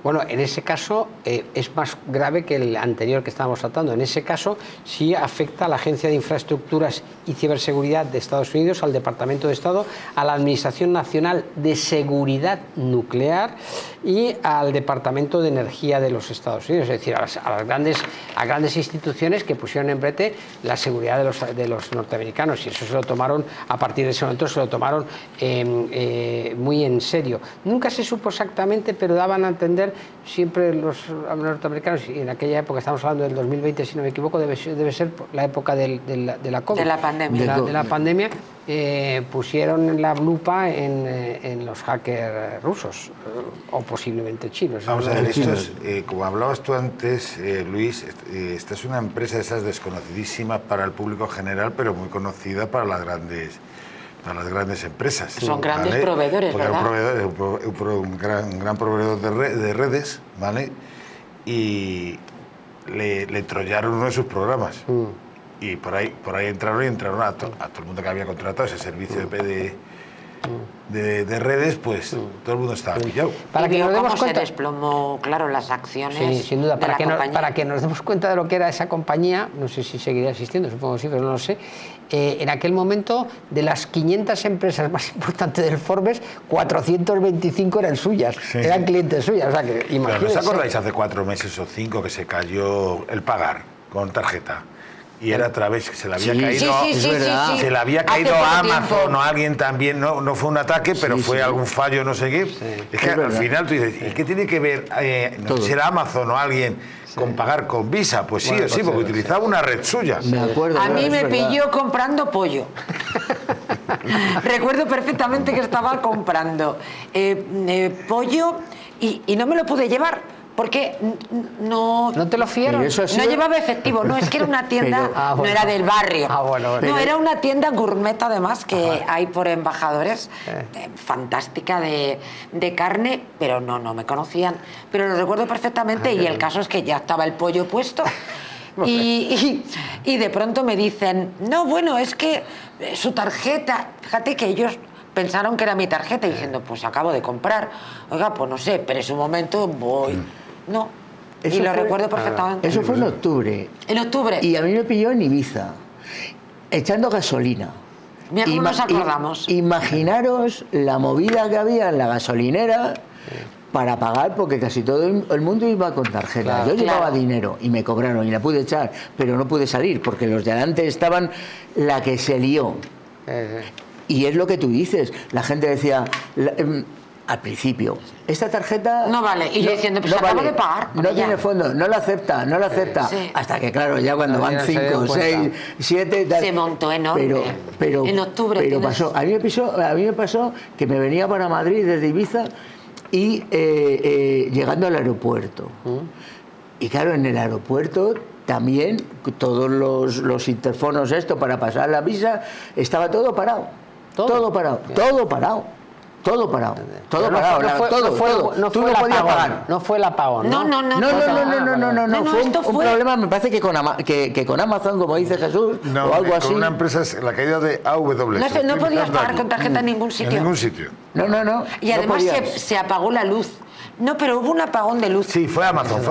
Bueno, en ese caso es más grave que el anterior que estábamos tratando. En ese caso sí afecta a la Agencia de Infraestructuras y Ciberseguridad de Estados Unidos, al Departamento de Estado, a la Administración Nacional de Seguridad Nuclear y al Departamento de Energía de los Estados Unidos, es decir, a grandes instituciones que pusieron en brete la seguridad de los norteamericanos, y eso se lo tomaron, a partir de ese momento se lo tomaron muy en serio. Nunca se supo exactamente, pero daban a entender siempre los norteamericanos, y en aquella época, estamos hablando del 2020 si no me equivoco, debe ser la época de la COVID, de la pandemia, pusieron la lupa en los hackers rusos o posiblemente chinos. Vamos a ver, como hablabas tú antes, Luis, esta es una empresa de esas desconocidísimas para el público general, pero muy conocida para las grandes empresas. Son grandes proveedores, porque ¿verdad? Un gran proveedor de redes, ¿vale? Y le trollaron uno de sus programas. Y por ahí entraron a todo el mundo que había contratado ese servicio de redes, pues todo el mundo estaba pillado. Para que nos demos cómo cuenta, se desplomó, claro, las acciones sí, sin duda, de la compañía. para que nos demos cuenta de lo que era esa compañía, no sé si seguirá existiendo, supongo que sí, pero no lo sé. En aquel momento, de las 500 empresas más importantes del Forbes, 425 eran suyas, Sí, eran sí. clientes suyas. O sea que, Pero ¿no imagínense. os acordáis hace 4 meses o 5 que se cayó el pagar con tarjeta? Y era a través que se le había Sí, caído, sí. se le había Hace caído poco a Amazon tiempo. o a alguien también, no fue un ataque, pero Sí, fue sí. algún fallo, no sé qué. Es que Es al verdad. final tú dices, ¿y qué tiene que ver, no Todo. sé si era Amazon o alguien con pagar con Visa? Pues sí, Bueno, o sí, pues porque sí. utilizaba una red suya. Me acuerdo. A claro, mí es me verdad. pilló comprando pollo. Recuerdo perfectamente que estaba comprando pollo y no me lo pude llevar porque no ¿No te lo fiaron? Pero eso ha no sido- llevaba efectivo. No, es que era una tienda, Pero- Ah, bueno. no era del barrio. Ah, bueno. No, era una tienda gourmet además que hay por Embajadores, fantástica de carne, pero no me conocían. Pero lo recuerdo perfectamente y el caso es que ya estaba el pollo puesto. Y de pronto me dicen, no, bueno, es que su tarjeta, fíjate que ellos pensaron que era mi tarjeta y diciendo, pues acabo de comprar, oiga, pues no sé, pero en su momento voy. No, Eso y lo fue- recuerdo perfectamente. Eso fue en octubre. En octubre. Y a mí me pilló en Ibiza, echando gasolina. Mira cómo nos Ima- acordamos. Imaginaros la movida que había en la gasolinera para pagar, porque casi todo el mundo iba con tarjeta. Claro, Yo llevaba claro. dinero y me cobraron y la pude echar, pero no pude salir porque los de adelante estaban la que se lió. Y es lo que tú dices. La gente decía, al principio, esta tarjeta... No vale. Y yo diciendo, pues acabo de pagar con No ella. tiene fondo, no la acepta, no la acepta. Sí. Hasta que, claro, ya cuando Nadie van se dio 5, cuenta. 6, 7... Se montó enorme. Pero, En octubre Pero tienes- pasó. A mí me pasó que me venía para Madrid desde Ibiza y llegando al aeropuerto. Y claro, en el aeropuerto también todos los interfonos esto para pasar la visa, estaba todo parado. Todo parado. Todo parado. Todo parado. Todo parado. Todo. Tú no podías pagar. No fue el apagón. No. No, fue esto un fue- problema, me parece que con Amazon, como dice Jesús, No, o algo así. con una empresa, la caída de AW. No podías pagar con tarjeta en ningún sitio. En ningún sitio. No. Y además no podías. se apagó la luz. No, pero hubo un apagón de luz. Sí, fue Amazon.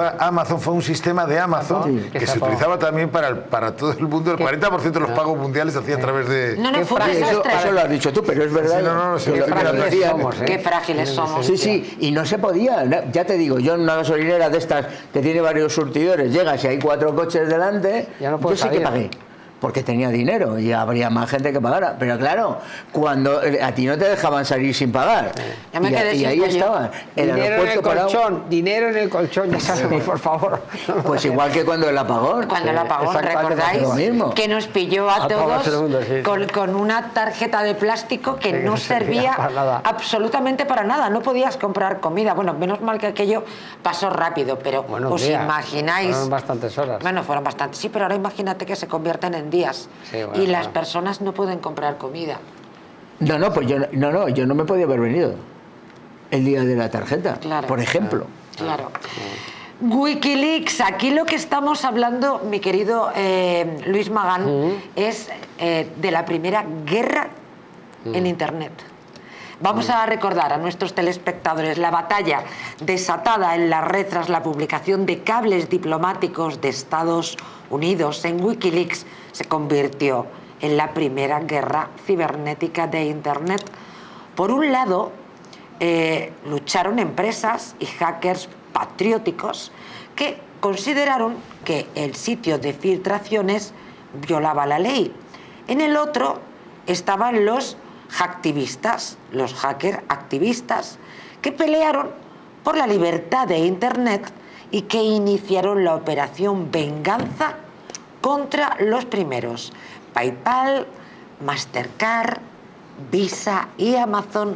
Fue un sistema de Amazon Sí. que Que se se apagó. utilizaba también para todo el mundo. El 40% de los pagos mundiales se hacía a través de... No, Qué fue un frágil, desastre. Eso lo has dicho tú, pero es verdad. Sí, no, sí, que qué lo frágiles decían. somos, Qué frágiles somos. Sí, y no se podía. Ya te digo, yo en una gasolinera de estas que tiene varios surtidores, llegas y hay 4 coches delante, Ya no yo puedes sí que salir. pagué. Porque tenía dinero y habría más gente que pagara. Pero claro, cuando a ti no te dejaban salir sin pagar. Ya me quedé y sin ahí pollo. estaban. El Dinero en el aeropuerto parado. colchón, dinero en el colchón, ya sabemos, por favor. Pues igual que cuando el apagón. Cuando el apagón, exactamente ¿recordáis? lo mismo. Que nos pilló a Apagó todos todo el mundo, sí. con una tarjeta de plástico que Sí, no no servía servía para nada. absolutamente para nada. No podías comprar comida. Bueno, menos mal que aquello pasó rápido, pero Buenos os días. imagináis... Fueron bastantes horas. Bueno, fueron bastantes. Sí, pero ahora imagínate que se convierten en días Sí, bueno, y las bueno. personas no pueden comprar comida. Pues yo no me podía haber venido el día de la tarjeta, Claro. por ejemplo. Claro. Wikileaks, aquí lo que estamos hablando, mi querido Luis Magán, es de la primera guerra en Internet. Vamos a recordar a nuestros telespectadores la batalla desatada en la red tras la publicación de cables diplomáticos de Estados Unidos en Wikileaks se convirtió en la primera guerra cibernética de Internet. Por un lado, lucharon empresas y hackers patrióticos que consideraron que el sitio de filtraciones violaba la ley. En el otro estaban los hacktivistas, los hacker activistas, que pelearon por la libertad de Internet y que iniciaron la operación Venganza contra los primeros. PayPal, Mastercard, Visa y Amazon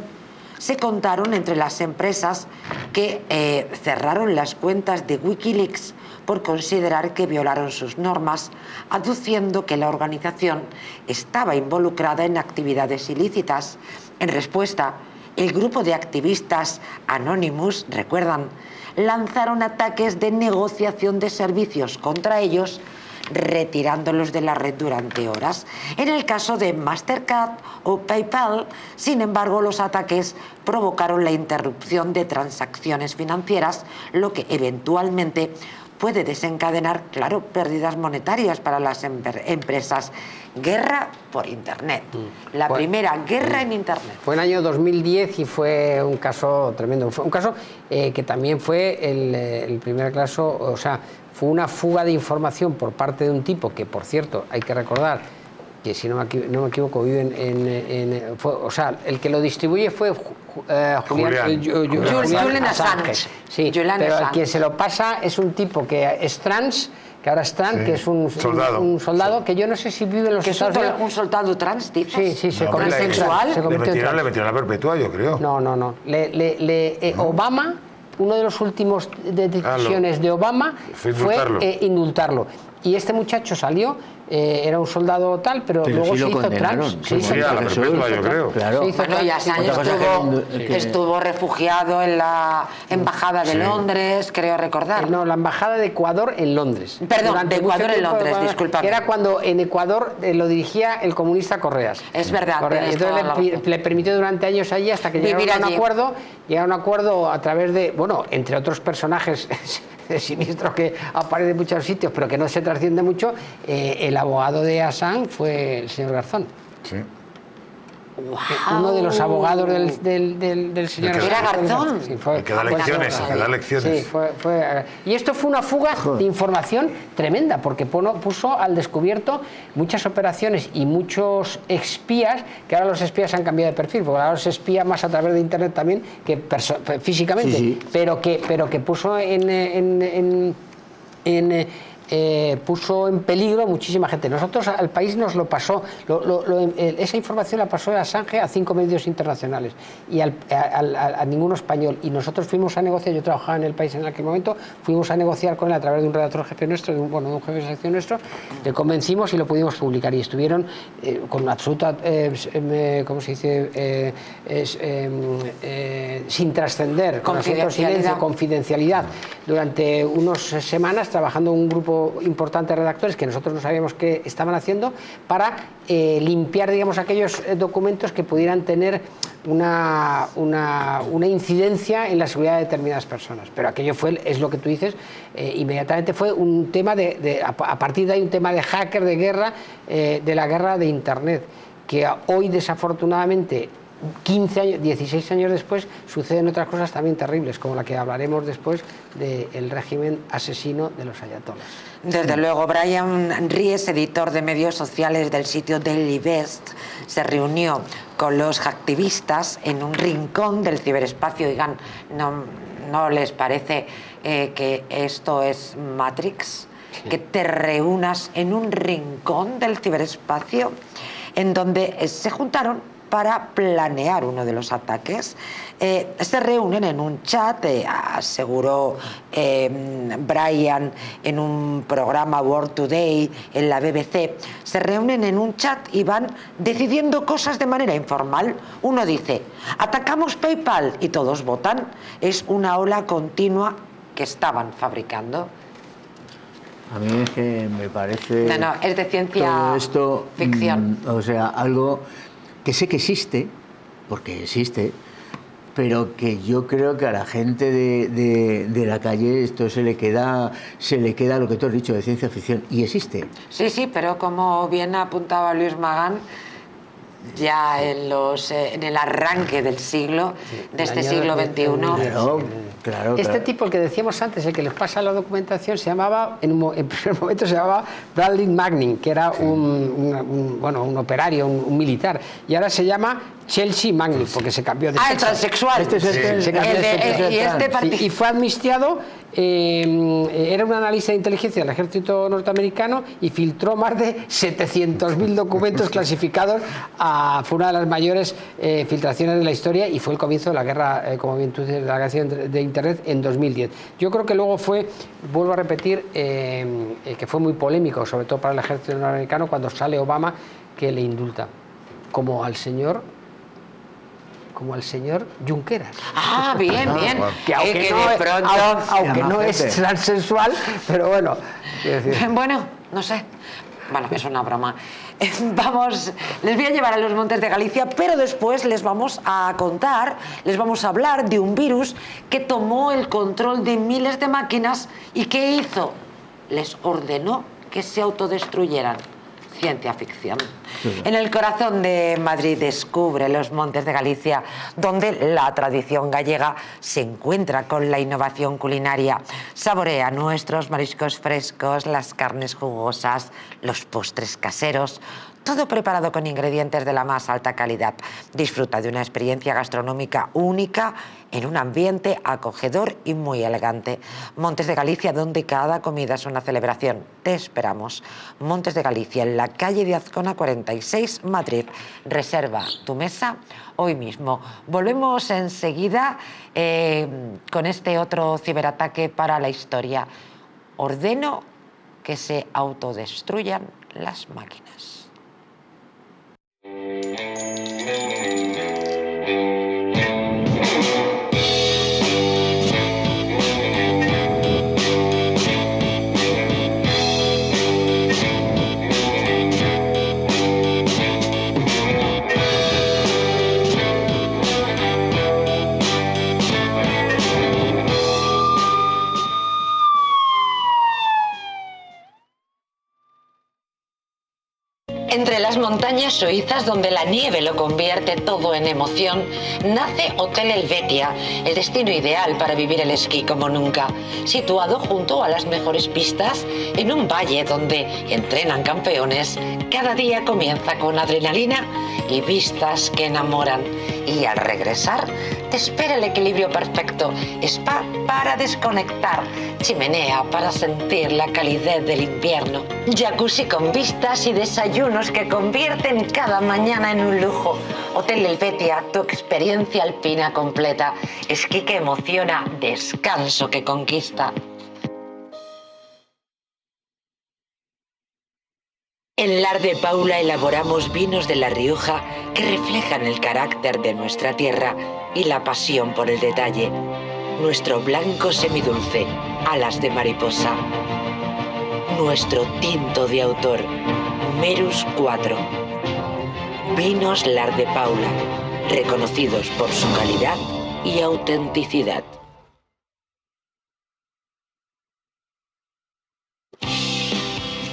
se contaron entre las empresas que cerraron las cuentas de Wikileaks por considerar que violaron sus normas, aduciendo que la organización estaba involucrada en actividades ilícitas. En respuesta, el grupo de activistas Anonymous, recuerdan, lanzaron ataques de negociación de servicios contra ellos, retirándolos de la red durante horas. En el caso de Mastercard o PayPal, sin embargo, los ataques provocaron la interrupción de transacciones financieras, lo que eventualmente puede desencadenar, claro, pérdidas monetarias para las empresas. Guerra por Internet. La primera guerra en Internet. Fue en el año 2010 y fue un caso tremendo. Fue un caso que también fue el primer caso, o sea, fue una fuga de información por parte de un tipo que, por cierto, hay que recordar que, si no me equivoco, vive o sea, el que lo distribuye fue Julian Assange. Sí, pero el que se lo pasa es un tipo que es trans, que ahora es trans, que es un soldado que yo no sé si vive en los Estados Unidos. ¿Un soldado trans, dices? Sí, se convirtió en trans. Le metieron la perpetua, yo creo. No. Obama, una de las últimas decisiones de Obama fue indultarlo. Y este muchacho salió, era un soldado tal, pero luego sí se hizo trans. Sí, a la perpetua, yo creo. Claro. Bueno, y Assange estuvo refugiado en la Embajada de Londres, creo recordar. No, la Embajada de Ecuador en Londres. Perdón, de Ecuador en Londres, disculpa. Era cuando en Ecuador lo dirigía el comunista Correas. Es verdad. Entonces le permitió durante años allí hasta que llegaron a un acuerdo a través de, bueno, entre otros personajes siniestros que aparecen en muchos sitios, pero que no se trasciende mucho, el abogado de Assange fue el señor Garzón. Sí. Wow. Uno de los abogados del señor Garzón. ¿Era Garzón? Sí, El que da lecciones, Sí, y esto fue una fuga de información tremenda, porque puso al descubierto muchas operaciones y muchos espías, que ahora los espías han cambiado de perfil, porque ahora se espía más a través de Internet también que físicamente, sí. Pero que puso puso en peligro muchísima gente. Nosotros, al país nos lo pasó, esa información la pasó de Assange a 5 medios internacionales y a ninguno español. Y nosotros fuimos a negociar, yo trabajaba en El País en aquel momento, fuimos a negociar con él a través de un redactor jefe nuestro, de un jefe de sección nuestro, le convencimos y lo pudimos publicar. Y estuvieron con absoluta, ¿cómo se dice? Sin trascender, con absoluto silencio, confidencialidad, durante unas semanas, trabajando un grupo importante de redactores que nosotros no sabíamos qué estaban haciendo para limpiar, digamos, aquellos documentos que pudieran tener una incidencia en la seguridad de determinadas personas. Pero aquello es lo que tú dices, inmediatamente fue un tema a partir de ahí un tema de hacker, de guerra, de la guerra de Internet, que hoy desafortunadamente 15 años, 16 años después, suceden otras cosas también terribles, como la que hablaremos después del régimen asesino de los ayatolás. Desde luego, Brian Ries, editor de medios sociales del sitio Daily Beast, se reunió con los activistas en un rincón del ciberespacio. Oigan, ¿no les parece que esto es Matrix? Sí. Que te reúnas en un rincón del ciberespacio en donde se juntaron para planear uno de los ataques. Se reúnen en un chat, aseguró Brian en un programa World Today en la BBC, se reúnen en un chat y van decidiendo cosas de manera informal. Uno dice, atacamos PayPal, y todos votan. Es una ola continua que estaban fabricando. A mí es que me parece... No, es de ciencia ficción. O sea, algo que sé que existe, porque existe, pero que yo creo que a la gente de la calle esto se le queda lo que tú has dicho de ciencia ficción, y existe. Sí, pero como bien apuntaba Luis Magán, ya en el arranque del siglo, de este siglo XXI... Claro. Tipo, el que decíamos antes, el que les pasa la documentación, se llamaba, en primer momento se llamaba Bradley Manning, que era un operario, un militar, y ahora se llama Chelsea Manning, porque se cambió de sexo. El transexual. Y fue amnistiado. Era un analista de inteligencia del ejército norteamericano y filtró más de 700.000 documentos clasificados. Fue una de las mayores filtraciones de la historia y fue el comienzo de la guerra, como bien tú dices, de la guerra de Internet en 2010. Yo creo que luego vuelvo a repetir, que fue muy polémico, sobre todo para el ejército norteamericano, cuando sale Obama, que le indulta, como al señor como al señor Junqueras. Ah, bien, bien. Que aunque, que no, de pronto... aunque no es transexual, pero bueno, quiero decir, Bueno, no sé. Bueno, es una broma. Vamos, les voy a llevar a los Montes de Galicia, pero después les vamos a contar, les vamos a hablar de un virus que tomó el control de miles de máquinas y ¿qué hizo? Les ordenó que se autodestruyeran. Ciencia ficción. Sí. En el corazón de Madrid descubre los Montes de Galicia, donde la tradición gallega se encuentra con la innovación culinaria. Saborea nuestros mariscos frescos, las carnes jugosas, los postres caseros, todo preparado con ingredientes de la más alta calidad. Disfruta de una experiencia gastronómica única en un ambiente acogedor y muy elegante. Montes de Galicia, donde cada comida es una celebración. Te esperamos. Montes de Galicia, en la calle de Azcona 46, Madrid. Reserva tu mesa hoy mismo. Volvemos enseguida con este otro ciberataque para la historia. Ordeno que se autodestruyan las máquinas. Entre las montañas suizas, donde la nieve lo convierte todo en emoción, nace Hotel Helvetia, el destino ideal para vivir el esquí como nunca. Situado junto a las mejores pistas, en un valle donde entrenan campeones, cada día comienza con adrenalina y vistas que enamoran. Y al regresar, te espera el equilibrio perfecto, spa para desconectar, chimenea para sentir la calidez del invierno, jacuzzi con vistas y desayunos que convierten cada mañana en un lujo. Hotel Helvetia, tu experiencia alpina completa, esquí que emociona, descanso que conquista. En Lar de Paula elaboramos vinos de La Rioja que reflejan el carácter de nuestra tierra y la pasión por el detalle. Nuestro blanco semidulce, alas de mariposa. Nuestro tinto de autor, Merus 4. Vinos Lar de Paula, reconocidos por su calidad y autenticidad.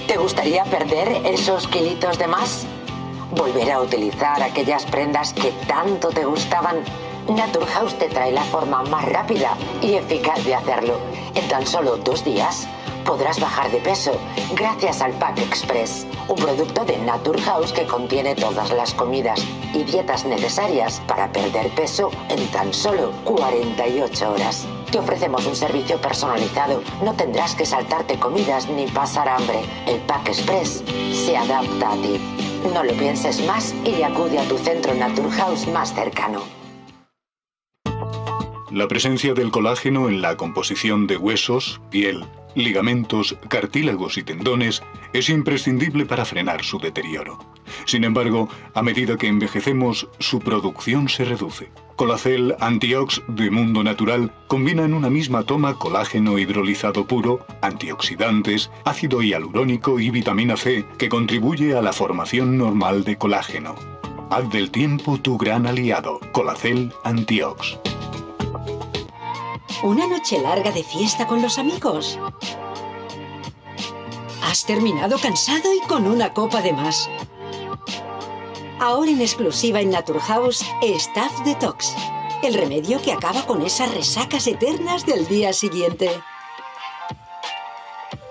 ¿Te gustaría perder esos kilitos de más? ¿Volver a utilizar aquellas prendas que tanto te gustaban? Naturhaus te trae la forma más rápida y eficaz de hacerlo. En tan solo 2 días podrás bajar de peso gracias al Pack Express, un producto de Naturhaus que contiene todas las comidas y dietas necesarias para perder peso en tan solo 48 horas. Te ofrecemos un servicio personalizado, no tendrás que saltarte comidas ni pasar hambre. El Pack Express se adapta a ti. No lo pienses más y acude a tu centro Naturhaus más cercano. La presencia del colágeno en la composición de huesos, piel, ligamentos, cartílagos y tendones es imprescindible para frenar su deterioro. Sin embargo, a medida que envejecemos, su producción se reduce. Colacel Antiox de Mundo Natural combina en una misma toma colágeno hidrolizado puro, antioxidantes, ácido hialurónico y vitamina C que contribuye a la formación normal de colágeno. Haz del tiempo tu gran aliado. Colacel Antiox. ¿Una noche larga de fiesta con los amigos? ¿Has terminado cansado y con una copa de más? Ahora en exclusiva en Naturhaus, Staff Detox, el remedio que acaba con esas resacas eternas del día siguiente.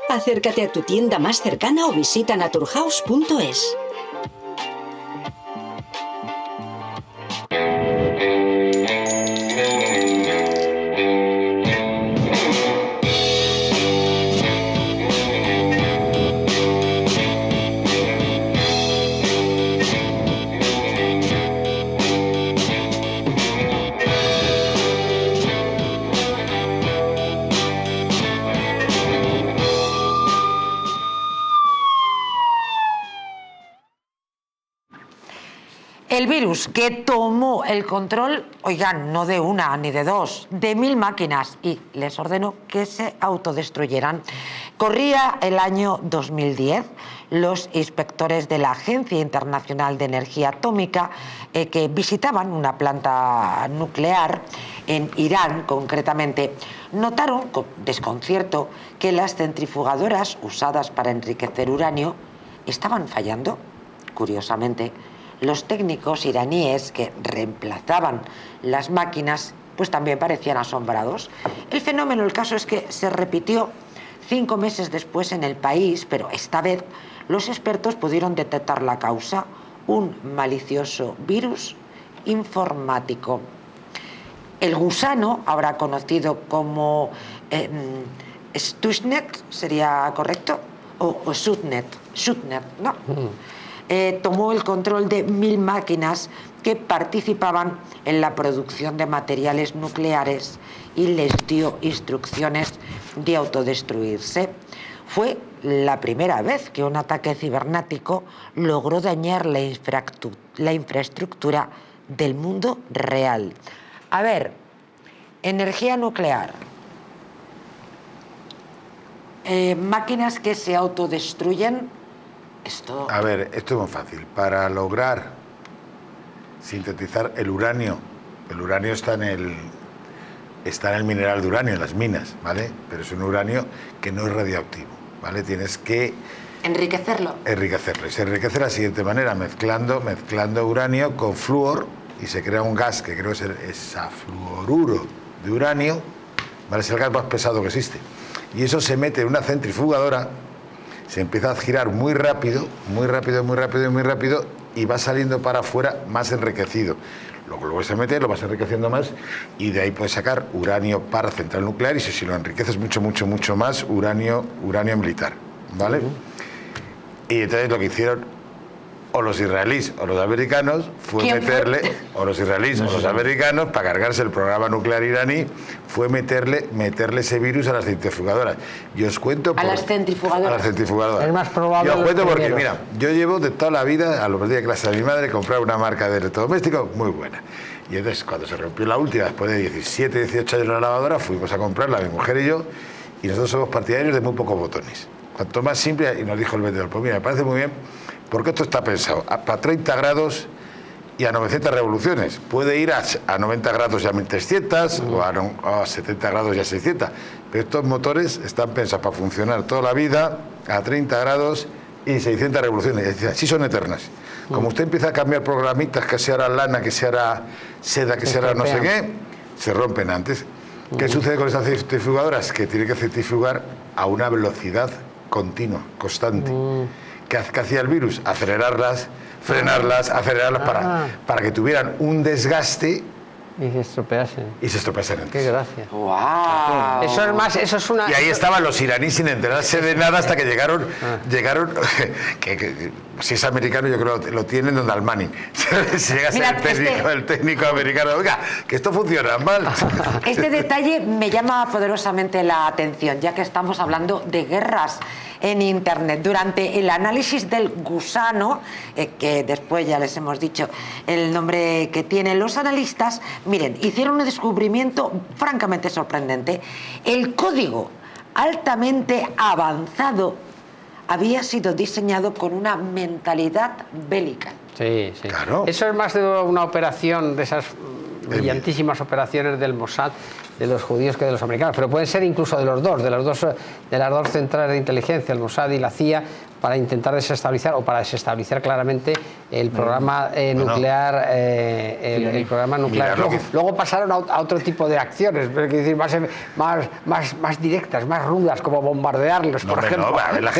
Acércate a tu tienda más cercana o visita naturhaus.es. El virus que tomó el control, oigan, no de una ni de dos, de 1000 máquinas y les ordenó que se autodestruyeran. Corría el año 2010, los inspectores de la Agencia Internacional de Energía Atómica que visitaban una planta nuclear en Irán, concretamente, notaron con desconcierto que las centrifugadoras usadas para enriquecer uranio estaban fallando. Curiosamente, los técnicos iraníes que reemplazaban las máquinas pues también parecían asombrados. El fenómeno, el caso es que se repitió 5 meses después en el país, pero esta vez los expertos pudieron detectar la causa, un malicioso virus informático. El gusano, ahora conocido como Stuxnet, ¿sería correcto? O Stuxnet, ¿no? Tomó el control de 1000 máquinas que participaban en la producción de materiales nucleares y les dio instrucciones de autodestruirse. Fue la primera vez que un ataque cibernético logró dañar la infraestructura del mundo real. A ver, energía nuclear, máquinas que se autodestruyen. Esto... A ver, esto es muy fácil. Para lograr sintetizar el uranio está en el mineral de uranio, en las minas, ¿vale? Pero es un uranio que no es radioactivo, ¿vale? Tienes que enriquecerlo. Y se enriquece de la siguiente manera, mezclando uranio con flúor y se crea un gas que creo que es hexafluoruro de uranio, ¿vale? Es el gas más pesado que existe. Y eso se mete en una centrifugadora, se empieza a girar muy rápido y va saliendo para afuera más enriquecido. Luego se mete, lo vas enriqueciendo más y de ahí puedes sacar uranio para central nuclear y si lo enriqueces mucho más, uranio militar, ¿vale? Y entonces lo que hicieron o los israelíes o los americanos fue meterle, o los israelíes o los americanos, para cargarse el programa nuclear iraní, fue meterle ese virus a las centrifugadoras. Yo os cuento... ¿A las centrifugadoras? A las centrifugadoras. Es más probable. Yo os cuento porque, mira, yo llevo de toda la vida, a los días de clase de mi madre, comprar una marca de electrodoméstico muy buena. Y entonces, cuando se rompió la última, después de 17, 18 años la lavadora, fuimos a comprarla, mi mujer y yo, y nosotros somos partidarios de muy pocos botones. Cuanto más simple, y nos dijo el vendedor, pues mira, me parece muy bien, porque esto está pensado para 30 grados y a 900 revoluciones. Puede ir a 90 grados y a 1300 o a 70 grados y a 600. Pero estos motores están pensados para funcionar toda la vida a 30 grados y 600 revoluciones. Es decir, así son eternas. Como usted empieza a cambiar programitas, que se hará lana, que se hará seda, que se hará no sé qué, se rompen antes. ¿Qué sucede con estas centrifugadoras? Que tiene que centrifugar a una velocidad continua, constante. ¿Qué hacía el virus? Acelerarlas, frenarlas, acelerarlas para que tuvieran un desgaste y se estropeasen. Antes. Qué gracia. ¡Wow! Eso es una... Y ahí estaban los iraníes sin enterarse de nada hasta que llegaron que si es americano yo creo que lo tienen donde al Manning. Si llega a ser el técnico americano, oiga, que esto funciona mal. Este detalle me llama poderosamente la atención, ya que estamos hablando de guerras en Internet. Durante el análisis del gusano, que después ya les hemos dicho el nombre que tienen los analistas, miren, hicieron un descubrimiento francamente sorprendente. El código altamente avanzado había sido diseñado con una mentalidad bélica. Sí. Claro. Eso es más de una operación, de esas brillantísimas operaciones del Mossad, de los judíos, que de los americanos, pero pueden ser incluso de las dos centrales de inteligencia, el Mossad y la CIA, para intentar desestabilizar claramente el programa nuclear. El programa nuclear. Luego pasaron a otro tipo de acciones, pero decir, más directas, más rudas, como bombardearlos, por ejemplo. No, a ver, la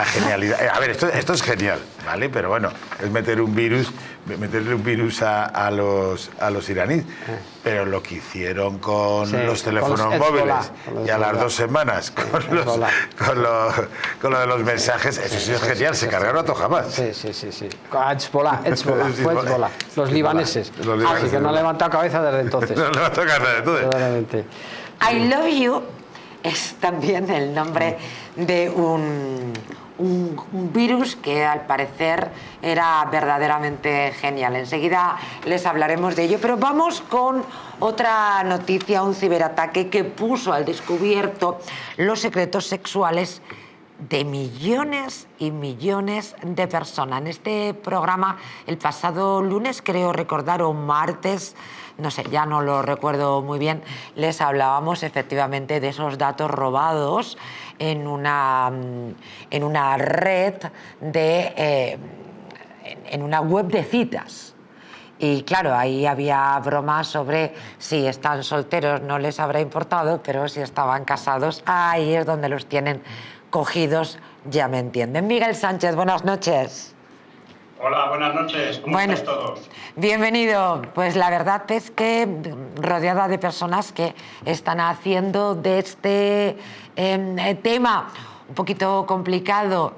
genialidad. A ver, esto es genial, ¿vale? Pero bueno, es meterle un virus a los iraníes. Pero lo que hicieron con los teléfonos móviles y a las 2 semanas con lo de los mensajes, eso sí es genial, se cargaron a Tojamas. Sí. Hezbollah, los libaneses. Así que no ha levantado cabeza desde entonces. No ha levantado cabeza desde entonces. I Love You es también el nombre de un un virus que al parecer era verdaderamente genial. Enseguida les hablaremos de ello, pero vamos con otra noticia, un ciberataque que puso al descubierto los secretos sexuales de millones y millones de personas. En este programa, el pasado lunes, creo recordar, o martes, no sé, ya no lo recuerdo muy bien, les hablábamos efectivamente de esos datos robados en una red en una web de citas. Y claro, ahí había bromas sobre si están solteros no les habrá importado, pero si estaban casados, ahí es donde los tienen cogidos, ya me entienden. Miguel Sánchez, buenas noches. Hola, buenas noches. ¿Cómo estáis todos? Bienvenido. Pues la verdad es que rodeada de personas que están haciendo de este tema un poquito complicado,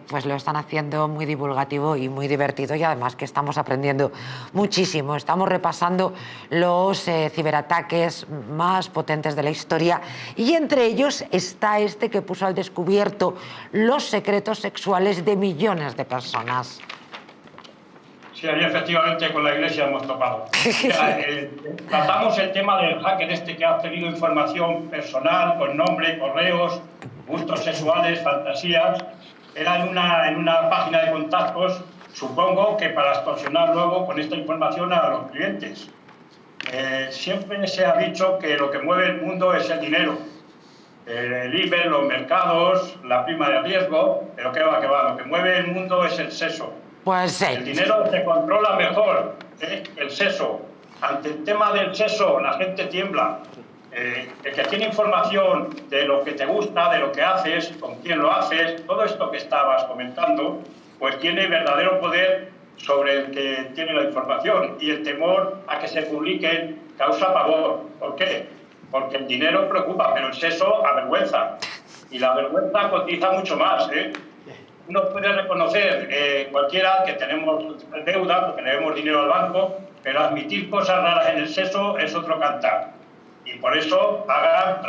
pues lo están haciendo muy divulgativo y muy divertido, y además que estamos aprendiendo muchísimo. Estamos repasando los ciberataques más potentes de la historia, y entre ellos está este que puso al descubierto los secretos sexuales de millones de personas. Sí, ahí efectivamente con la Iglesia hemos topado. Tratamos el tema del hacker que ha obtenido información personal con nombre, correos, gustos sexuales, fantasías. Era en una página de contactos, supongo que para extorsionar luego con esta información a los clientes. Siempre se ha dicho que lo que mueve el mundo es el dinero. El IBEX, los mercados, la prima de riesgo, pero qué va, lo que mueve el mundo es el sexo. Pues sí. El dinero se controla mejor, el sexo. Ante el tema del sexo, la gente tiembla. El que tiene información de lo que te gusta, de lo que haces, con quién lo haces, todo esto que estabas comentando, pues tiene verdadero poder sobre el que tiene la información, y el temor a que se publiquen causa pavor. ¿Por qué? Porque el dinero preocupa, pero el sexo avergüenza, y la vergüenza cotiza mucho más, Uno puede reconocer, cualquiera, que tenemos deuda, porque le debemos dinero al banco, pero admitir cosas raras en el sexo es otro cantar. Y por eso hagan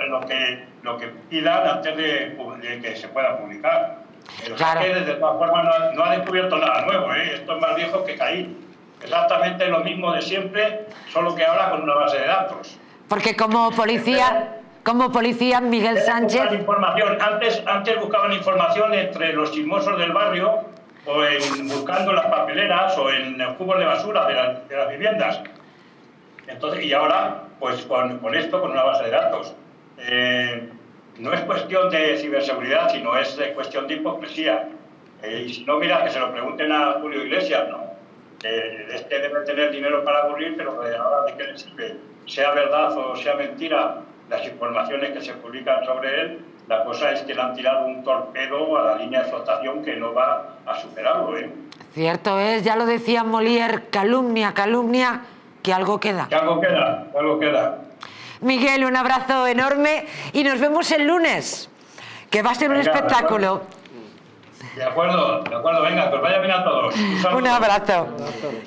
lo que pidan antes de que se pueda publicar. Pero claro, es que de todas formas no ha descubierto nada nuevo, Esto es más viejo que Caín. Exactamente lo mismo de siempre, solo que ahora con una base de datos. Porque como policía, Miguel Sánchez... Información. Antes buscaban información entre los chismosos del barrio, o buscando en las papeleras o en los cubos de basura de las viviendas. Entonces, y ahora, pues con esto, con una base de datos. No es cuestión de ciberseguridad, sino es cuestión de hipocresía. Y si no, mira, que se lo pregunten a Julio Iglesias, ¿no? Debe tener dinero para aburrir, pero ahora de qué le sirve, sea verdad o sea mentira, las informaciones que se publican sobre él, la cosa es que le han tirado un torpedo a la línea de flotación que no va a superarlo, Cierto es, ya lo decía Molière, calumnia, que algo queda. Que algo queda. Miguel, un abrazo enorme y nos vemos el lunes, que va a ser un espectáculo. De acuerdo, venga, pues vaya bien a todos. Un abrazo.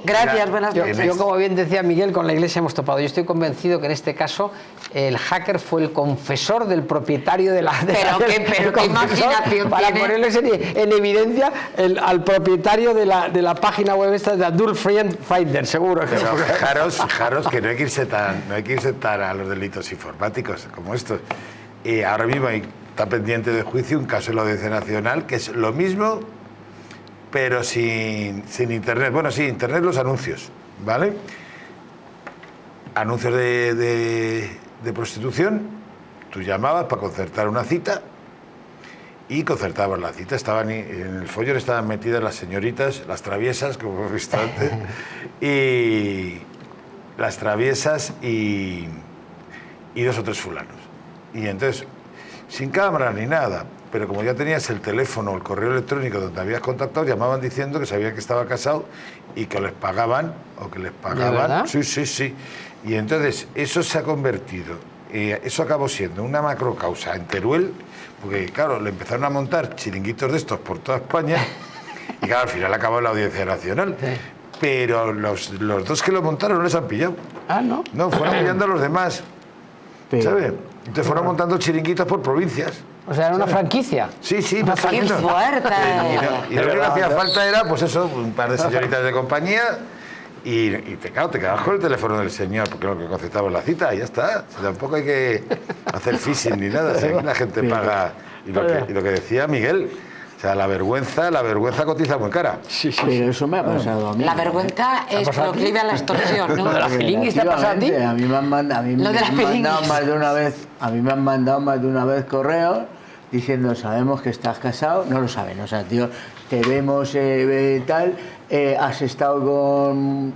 Gracias, buenas noches. Yo, como bien decía Miguel, con la Iglesia hemos topado. Yo estoy convencido que en este caso el hacker fue el confesor del propietario de la... Pero qué imaginación para tiene. ponerles en evidencia al propietario de la página web esta de Adult Finder, seguro. Pero fijaros que no hay que irse tan a los delitos informáticos como estos. Y ahora mismo está pendiente de juicio un caso en la Audiencia Nacional que es lo mismo, pero sin internet. Bueno, sí, internet, los anuncios, ¿vale? Anuncios de prostitución. Tú llamabas para concertar una cita y concertabas la cita. En el follón estaban metidas las señoritas, las traviesas, como hemos visto antes, y las traviesas y 2 o 3 fulanos. Y entonces, sin cámara ni nada, pero como ya tenías el teléfono o el correo electrónico donde habías contactado, llamaban diciendo que sabían que estaba casado y que les pagaban o que les pagaban. ¿De verdad? Sí. Y entonces eso se ha convertido, eso acabó siendo una macrocausa en Teruel, porque claro, le empezaron a montar chiringuitos de estos por toda España y claro, al final acabó en la Audiencia Nacional. Sí. Pero los 2 que lo montaron no les han pillado. Ah, ¿no? No, fueron pillando a los demás. ¿Sabes? Entonces fueron montando chiringuitos por provincias. O sea, era una franquicia. Sí, sí, Una más o ¡Qué menos. fuerte! Y lo único que hacía falta era, pues eso, un par de señoritas de compañía y claro, te quedabas con el teléfono del señor, porque lo que concertaba la cita, y ya está. O sea, tampoco hay que hacer phishing ni nada, o sea, aquí la gente paga. Y lo que decía Miguel, o sea, la vergüenza cotiza muy cara. Sí, sí. Pero eso me ha pasado a mí. La vergüenza es pasado a ti? proclive a la extorsión, ¿no? ¿Lo de la filinguis te ha pasado a ti? A mí me han mandado, Lo de la filinguis. más de una vez, a mí me han mandado más de una vez correos diciendo, sabemos que estás casado, no lo saben, o sea, tío, te vemos tal, has estado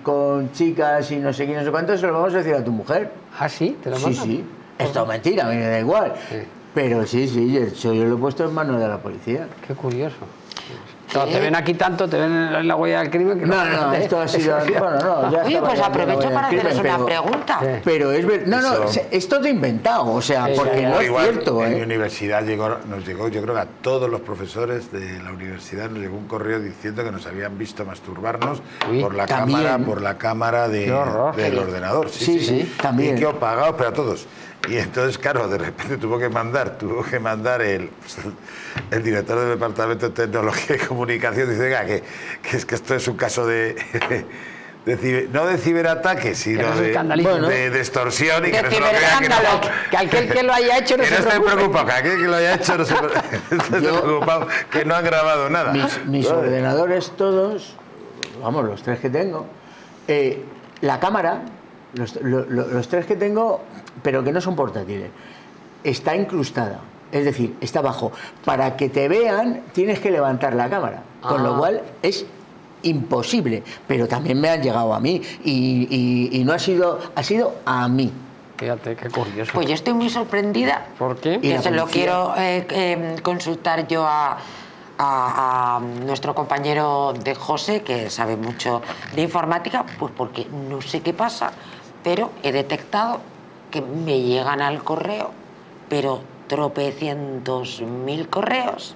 con chicas y no sé qué, no sé cuánto, se lo vamos a decir a tu mujer. ¿Ah, sí? ¿Te lo Sí, mandan? sí, esto es mentira, a mí me da igual. Sí. Pero sí, yo lo he puesto en manos de la policía. Qué curioso. Claro, te ven aquí tanto, te ven en la huella del crimen que No, esto ha sido... Bueno, no, ya Oye, estaba pues ya aprovecho en el para haceros crimen, una pregunta. Sí. Pero es verdad, no, Eso- es todo inventado, o sea, Sí, porque sí, no es Igual, cierto, en mi ¿eh? universidad nos llegó, yo creo que a todos los profesores de la universidad nos llegó un correo diciendo que nos habían visto masturbarnos Uy, por la también. cámara Qué horror. del ordenador. Sí, también. Y que pagados, pero a todos. Y entonces, claro, de repente tuvo que mandar el director del Departamento de Tecnología y Comunicación, dice, venga, que es que esto es un caso no de ciberataque, sino no se de, escandalice. de extorsión y De que no se lo crean, que ciberescándalo. Que aquel que lo haya hecho no que se no esté preocupe. preocupado, que aquel que lo haya hecho no se esté preocupado, que no han grabado nada. Mis ordenadores todos, vamos, los 3 que tengo, la cámara, los 3 que tengo, pero que no son portátiles, está incrustada, es decir, está abajo. Para que te vean tienes que levantar la cámara, con lo cual es imposible, pero también me han llegado a mí y no ha sido a mí. Fíjate, qué curioso. Pues yo estoy muy sorprendida. ¿Por qué? Y Que la se lo policía. quiero consultar yo a nuestro compañero de José, que sabe mucho de informática, pues porque no sé qué pasa, pero he detectado que me llegan al correo, pero tropecientos mil correos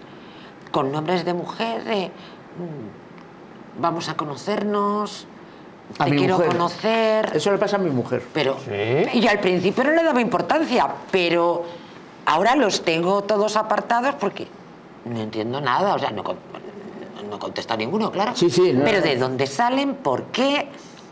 con nombres de mujer, vamos a conocernos, A te mi quiero mujer. conocer. Eso le pasa a mi mujer. Pero ¿Sí? yo al principio no le daba importancia, pero ahora los tengo todos apartados porque no entiendo nada, o sea, no contesta ninguno, claro. Sí, no, pero no. ¿de dónde salen? ¿Por qué?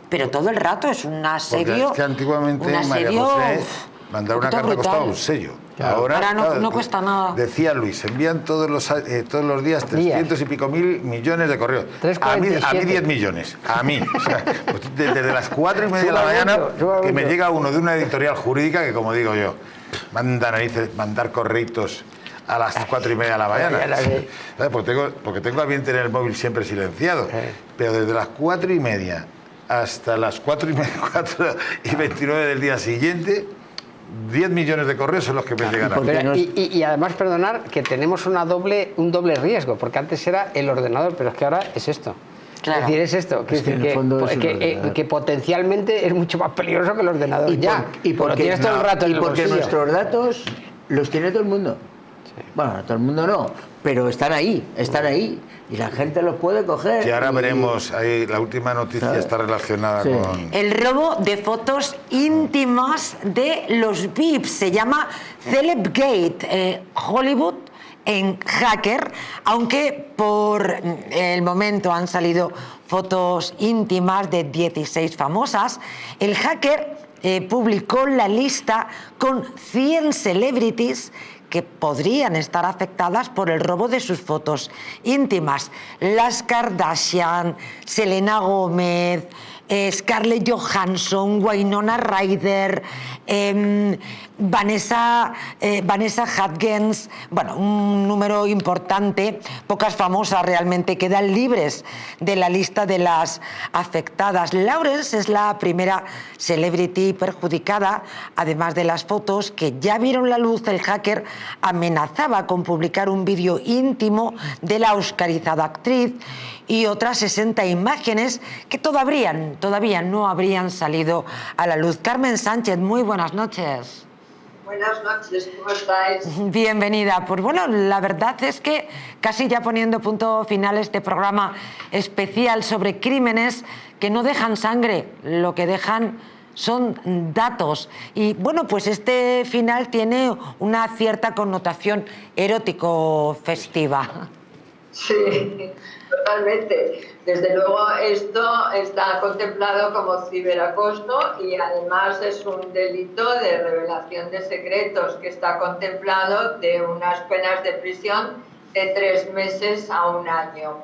Pero todo el rato es un Porque asedio. es que antiguamente un María asedio, José uf, mandar una poquito carta costaba brutal. un sello. Claro. Ahora no claro, cuesta nada. Decía Luis, envían todos los días 300 y pico mil millones de correos. A mí 347. 10 millones. A mí. O sea, pues desde las 4:30 de la Suba mañana mucho, suba que me mucho. llega uno de una editorial jurídica que, como digo yo, manda narices mandar correitos a las 4:30 de la mañana. ¿Sabes? Porque tengo a bien tener el móvil siempre silenciado. Pero desde las 4:30 hasta las 4:29 del día siguiente, 10 millones de correos son los que me llegan a mí. porque Pero, no- y además, perdonar, que tenemos un doble riesgo, porque antes era el ordenador, pero es que ahora es esto. Claro. Es decir, es esto. Es que en el fondo es un ordenador. que potencialmente es mucho más peligroso que el ordenador. Pero lo tienes todo el rato en el porque bolsillo. nuestros datos los tiene todo el mundo. Bueno, todo el mundo no, pero están ahí y la gente los puede coger. Y ahora y- veremos, ahí la última noticia ¿Sabes? está relacionada Sí. con... El robo de fotos íntimas de los VIPs se llama Celebgate Hollywood en Hacker, aunque por el momento han salido fotos íntimas de 16 famosas. El hacker publicó la lista con 100 celebrities que podrían estar afectadas por el robo de sus fotos íntimas. Las Kardashian, Selena Gómez, Scarlett Johansson, Winona Ryder, Vanessa Hudgens, bueno, un número importante. Pocas famosas realmente quedan libres de la lista de las afectadas. Lawrence es la primera celebrity perjudicada. Además de las fotos que ya vieron la luz, el hacker amenazaba con publicar un vídeo íntimo de la oscarizada actriz y otras 60 imágenes que todavía no habrían salido a la luz. Carmen Sánchez, muy buenas noches. Buenas noches, ¿cómo estáis? Bienvenida. Pues bueno, la verdad es que casi ya poniendo punto final a este programa especial sobre crímenes que no dejan sangre, lo que dejan son datos. Y bueno, pues este final tiene una cierta connotación erótico-festiva. Sí, totalmente. Desde luego esto está contemplado como ciberacoso y además es un delito de revelación de secretos que está contemplado de unas penas de prisión de 3 meses a 1 año.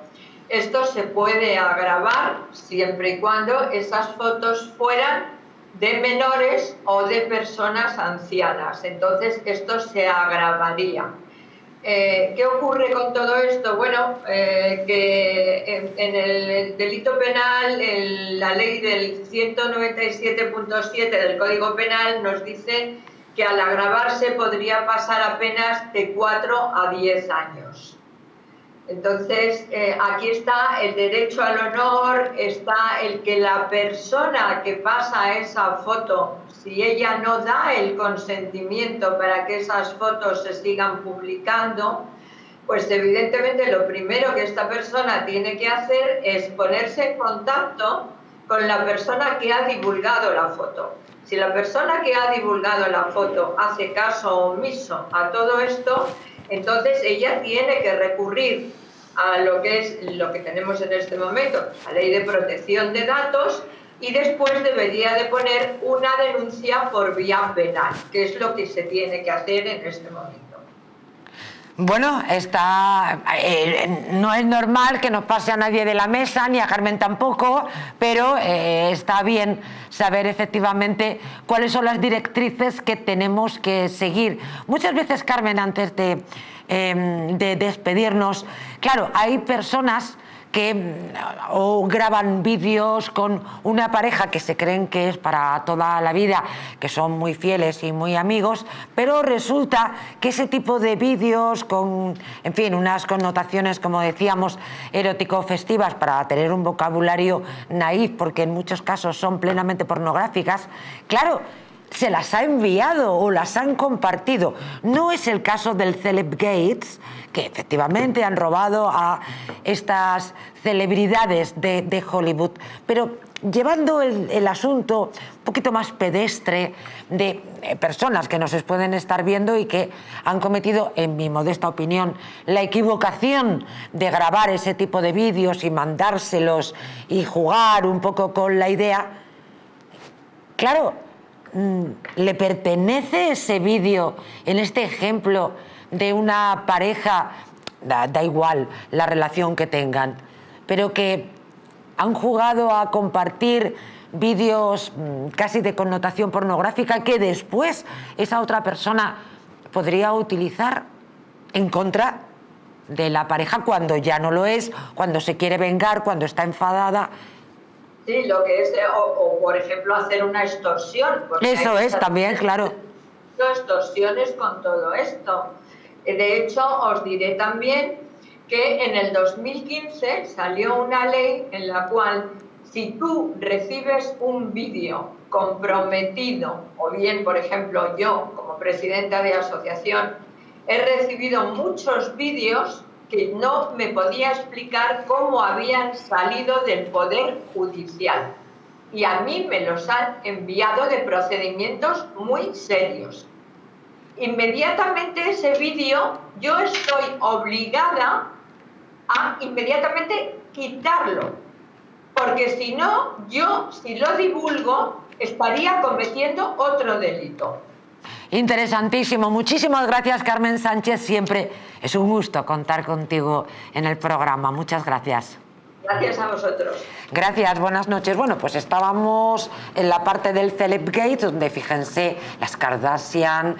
Esto se puede agravar siempre y cuando esas fotos fueran de menores o de personas ancianas. Entonces esto se agravaría. ¿Qué ocurre con todo esto? Bueno, que en el delito penal, la ley del 197.7 del Código Penal nos dice que al agravarse podría pasar apenas de 4 a 10 años. Entonces, aquí está el derecho al honor, está el que la persona que pasa esa foto, si ella no da el consentimiento para que esas fotos se sigan publicando, pues evidentemente lo primero que esta persona tiene que hacer es ponerse en contacto con la persona que ha divulgado la foto. Si la persona que ha divulgado la foto hace caso omiso a todo esto, entonces ella tiene que recurrir a lo que tenemos en este momento, la Ley de Protección de Datos, y después debería de poner una denuncia por vía penal, que es lo que se tiene que hacer en este momento. Bueno, no es normal que nos pase a nadie de la mesa, ni a Carmen tampoco, pero está bien saber efectivamente cuáles son las directrices que tenemos que seguir. Muchas veces, Carmen, antes de despedirnos, claro, hay personas que o graban vídeos con una pareja que se creen que es para toda la vida, que son muy fieles y muy amigos, pero resulta que ese tipo de vídeos con, en fin, unas connotaciones, como decíamos, erótico-festivas, para tener un vocabulario naif, porque en muchos casos son plenamente pornográficas, claro, se las ha enviado o las han compartido. No es el caso del Celebgates, que efectivamente han robado a estas celebridades de Hollywood, pero llevando el asunto un poquito más pedestre, de personas que nos pueden estar viendo y que han cometido, en mi modesta opinión, la equivocación de grabar ese tipo de vídeos y mandárselos y jugar un poco con la idea. Claro, ¿le pertenece ese vídeo, en este ejemplo de una pareja, da igual la relación que tengan, pero que han jugado a compartir vídeos casi de connotación pornográfica que después esa otra persona podría utilizar en contra de la pareja cuando ya no lo es, cuando se quiere vengar, cuando está enfadada? Sí, lo que es, o por ejemplo hacer una extorsión. Eso es también, claro. Extorsiones con todo esto. De hecho, os diré también que en el 2015 salió una ley en la cual si tú recibes un vídeo comprometido, o bien, por ejemplo, yo como presidenta de asociación, he recibido muchos vídeos que no me podía explicar cómo habían salido del Poder Judicial. Y a mí me los han enviado de procedimientos muy serios. Inmediatamente ese vídeo, yo estoy obligada a inmediatamente quitarlo. Porque si no, yo, si lo divulgo, estaría cometiendo otro delito. Interesantísimo. Muchísimas gracias, Carmen Sánchez. Siempre es un gusto contar contigo en el programa. Muchas gracias. Gracias a vosotros. Gracias, buenas noches. Bueno, pues estábamos en la parte del Celebgate, donde fíjense las Kardashian,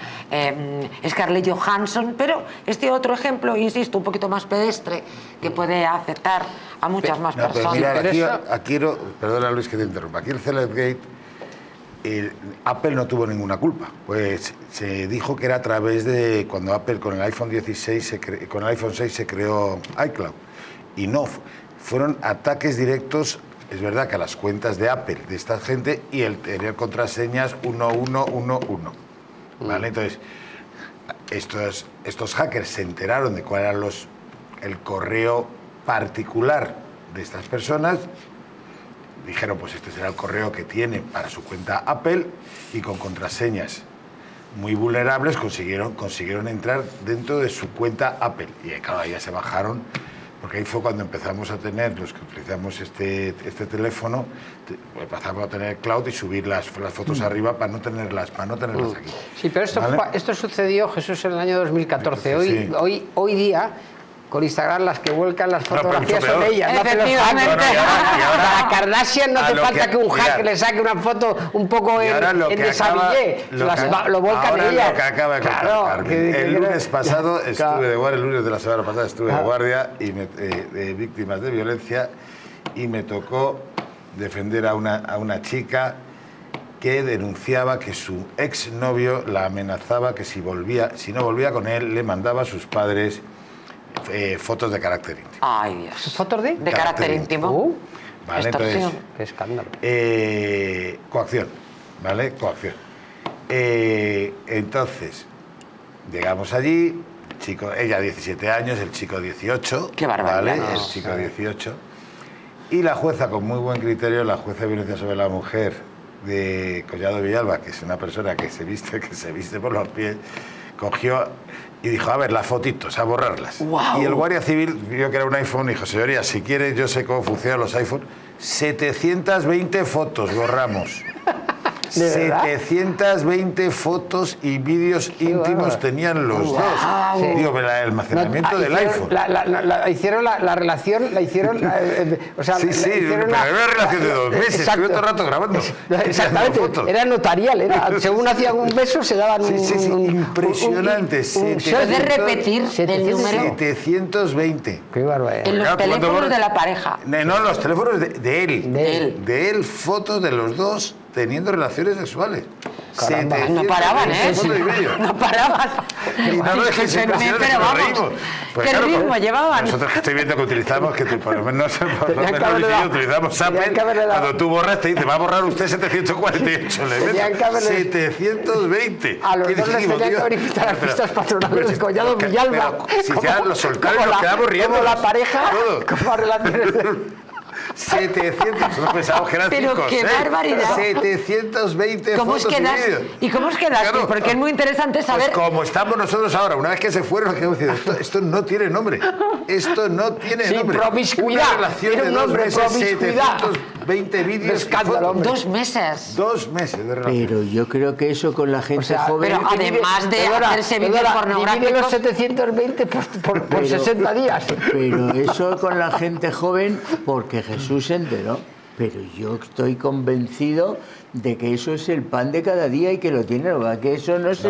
Scarlett Johansson, pero este otro ejemplo, insisto, un poquito más pedestre, que puede afectar a muchas más personas. Mira, aquí, perdona Luis que te interrumpa, aquí el Celebgate, Apple no tuvo ninguna culpa, pues se dijo que era a través de cuando Apple con el iPhone 16, con el iPhone 6 se creó iCloud, y no, fueron ataques directos, es verdad, que a las cuentas de Apple, de esta gente, y el tener contraseñas 1111, ¿vale? Entonces, estos hackers se enteraron de cuál era el correo particular de estas personas, dijeron, pues este será el correo que tiene para su cuenta Apple, y con contraseñas muy vulnerables consiguieron entrar dentro de su cuenta Apple. Y claro, ahí ya se bajaron, porque ahí fue cuando empezamos a tener, los que utilizamos este teléfono, empezamos a tener cloud y subir las fotos arriba para no tenerlas aquí. Sí, pero esto sucedió, Jesús, en el año 2014. Sí. Hoy día, con Instagram, las que vuelcan las fotografías son peor. ellas. No hacen los Efectivamente. hackers. Y ahora- a Kardashian no hace falta que un hacker le saque una foto un poco en desabillé. Lo volcan ellas. Lo que acaba de contar Carmen. El lunes pasado estuve de guardia, el lunes de la semana pasada estuve de guardia y de víctimas de violencia, y me tocó defender a una chica que denunciaba que su exnovio la amenazaba, que si no volvía con él, le mandaba a sus padres fotos de carácter íntimo. Ay, Dios. ¿Fotos de? De carácter íntimo. Vale, Extorsión. entonces, Qué escándalo. coacción, ¿vale? Coacción. Entonces, llegamos allí, ella 17 años, el chico 18. Qué barbaridad. ¿Vale? El chico 18. Y la jueza, con muy buen criterio, la jueza de violencia sobre la mujer de Collado Villalba, que es una persona que se viste por los pies, cogió y dijo, a ver, las fotitos, a borrarlas. Wow. Y el guardia civil vio que era un iPhone y dijo, señoría, si quiere, yo sé cómo funcionan los iPhones. 720 fotos borramos. ¿De verdad? 720 fotos y vídeos íntimos tenían los dos. Sí. Digo, el almacenamiento del iPhone. Hicieron la relación, o sea, Sí, pero era una relación de 2 meses, estuve todo el rato grabando. Exactamente, Fotos. era notarial, según hacían un beso se daban Sí, impresionante. ¿Puedes repetir el número? 720. Qué barbaridad. En los Claro, cuando teléfonos borras- de la pareja. No, los teléfonos de él. De él. De él, fotos de los dos teniendo relaciones sexuales. Caramba. 720 No paraban, ¿eh? fotos y vídeos. No paraban. Y no es que se impresionen, Pero nos vamos, reímos. Pues ¿qué claro, ritmo llevaban? Nosotros que estoy viendo que utilizamos, que por lo menos Tenían que haberle dado- utilizamos tenían Apple, que haberle dado- cuando tú borras te dice, va a borrar usted 748. Le Tenían meto que haberle- 720. A los ¿Qué dos les dijimos, tenían que tío? haber invitado a las Pero- fiestas patronales de Collado pero- Villalba. pero si ya lo soltaron, nos quedamos riendo. Como la pareja, Todos. como relaciones de... 700, nosotros pensábamos que eran Pero 5 qué barbaridad. 720 ¿Cómo os fotos y quedaste? vídeos. ¿Y cómo os quedaste? Claro. Porque es muy interesante saber. Pues como estamos nosotros ahora, una vez que se fueron, nos quedamos diciendo, esto no tiene nombre. Esto no tiene Sí, nombre. promiscuidad. Una relación Tiene de un 2 nombre, meses, promiscuidad. 720 vídeos. De escándalo, hombre. 2 meses. 2 meses de relación. Pero yo creo que eso con la gente O sea, joven... pero además de hacerse vídeos divide los pornográficos. 720 por 60 días. Pero eso con la gente joven, porque Jesús se enteró. Pero yo estoy convencido de que eso es el pan de cada día y que lo tiene, que eso no se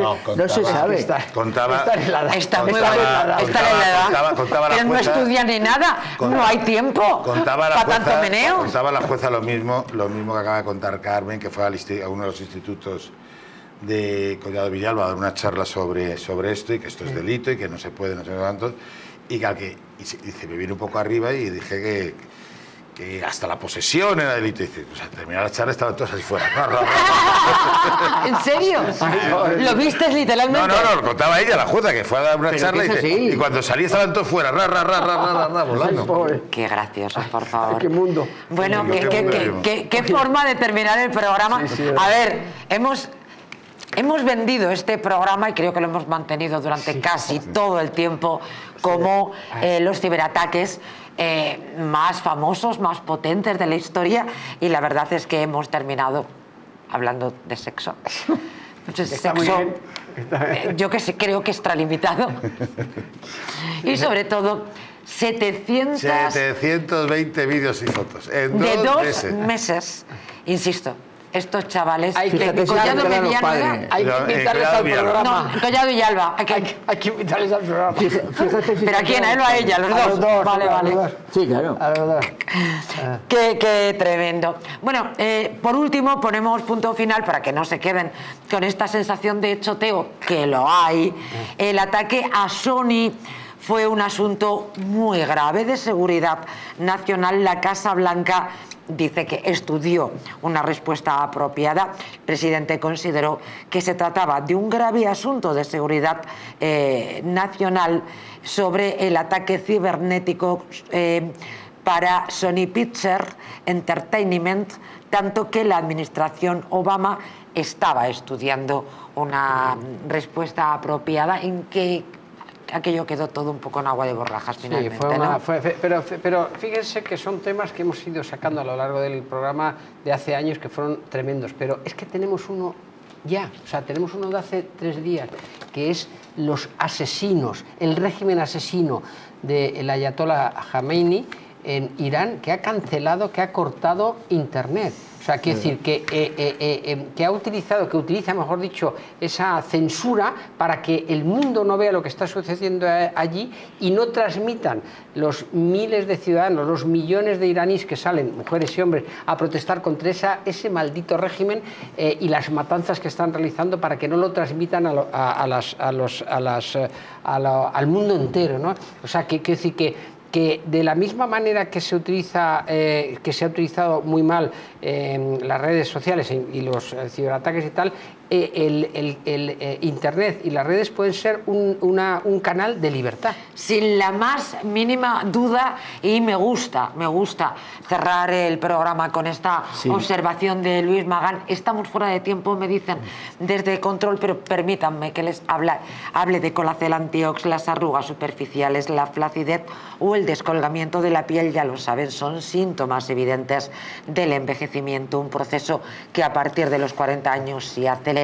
sabe. Contaba, Está muy contaba- buena. Está en la edad. contaba la Pero no jueza- estudia ni nada. No hay tiempo Contaba la para tanto jueza, meneo. contaba la jueza lo mismo que acaba de contar Carmen, que fue a uno de los institutos de Collado Villalba a dar una charla sobre esto y que esto es delito y que no se puede, no sé cuánto. Y dice, me vine un poco arriba y dije que hasta la posesión era delito. Y dice, pues al terminar la charla estaban todos así fuera. ¿En serio? ¿Lo viste literalmente? No, lo contaba ella, la jueza, que fue a dar una Pero charla que y, es dice, así. y cuando salí estaban todos fuera, volando. Pobre. Qué gracioso, por favor. Qué mundo. Bueno, Qué mundo. qué forma de terminar el programa. A ver, hemos vendido este programa y creo que lo hemos mantenido durante casi todo el tiempo como los ciberataques más famosos, más potentes de la historia, y la verdad es que hemos terminado hablando de sexo. Entonces, Está muy sexo, bien. Está bien. yo que sé, creo que extralimitado. Y sobre todo, 720 vídeos y fotos en de 2 2 meses. meses. Insisto, estos chavales Hay que- de fíjate, Collado si eran los Mediano padres. era- Hay que Pero, invitarles Collado al Villalba. programa. No, Collado Villalba. Hay que invitarles al programa. Fíjate ¿Pero a quién? ¿A él o a ella? ¿Los A dos? Vale, a vale. los dos. Sí, claro. A los dos. Qué tremendo. Bueno, por último ponemos punto final para que no se queden con esta sensación de choteo, que lo hay. El ataque a Sony fue un asunto muy grave de seguridad nacional. La Casa Blanca dice que estudió una respuesta apropiada. El presidente consideró que se trataba de un grave asunto de seguridad nacional sobre el ataque cibernético para Sony Pictures Entertainment, tanto que la administración Obama estaba estudiando una respuesta apropiada en que aquello quedó todo un poco en agua de borrajas finalmente. Sí, pero fíjense que son temas que hemos ido sacando a lo largo del programa de hace años que fueron tremendos, pero es que tenemos uno ya, o sea, tenemos uno de hace 3 días, que es los asesinos, el régimen asesino del ayatollah Jamenei en Irán, que ha cancelado, que ha cortado Internet. O sea, quiere decir que utiliza, mejor dicho, esa censura para que el mundo no vea lo que está sucediendo allí y no transmitan los miles de ciudadanos, los millones de iraníes que salen, mujeres y hombres, a protestar contra ese maldito régimen y las matanzas que están realizando, para que no lo transmitan al mundo entero, ¿no? O sea, quiere decir que de la misma manera que se ha utilizado muy mal las redes sociales y los ciberataques y tal, el Internet y las redes pueden ser un canal de libertad. Sin la más mínima duda, y me gusta cerrar el programa con esta observación de Luis Magán. Estamos fuera de tiempo, me dicen desde control, pero permítanme que les hable de Colacel Antiox. Las arrugas superficiales, la flacidez o el descolgamiento de la piel, ya lo saben, son síntomas evidentes del envejecimiento, un proceso que a partir de los 40 años se acelera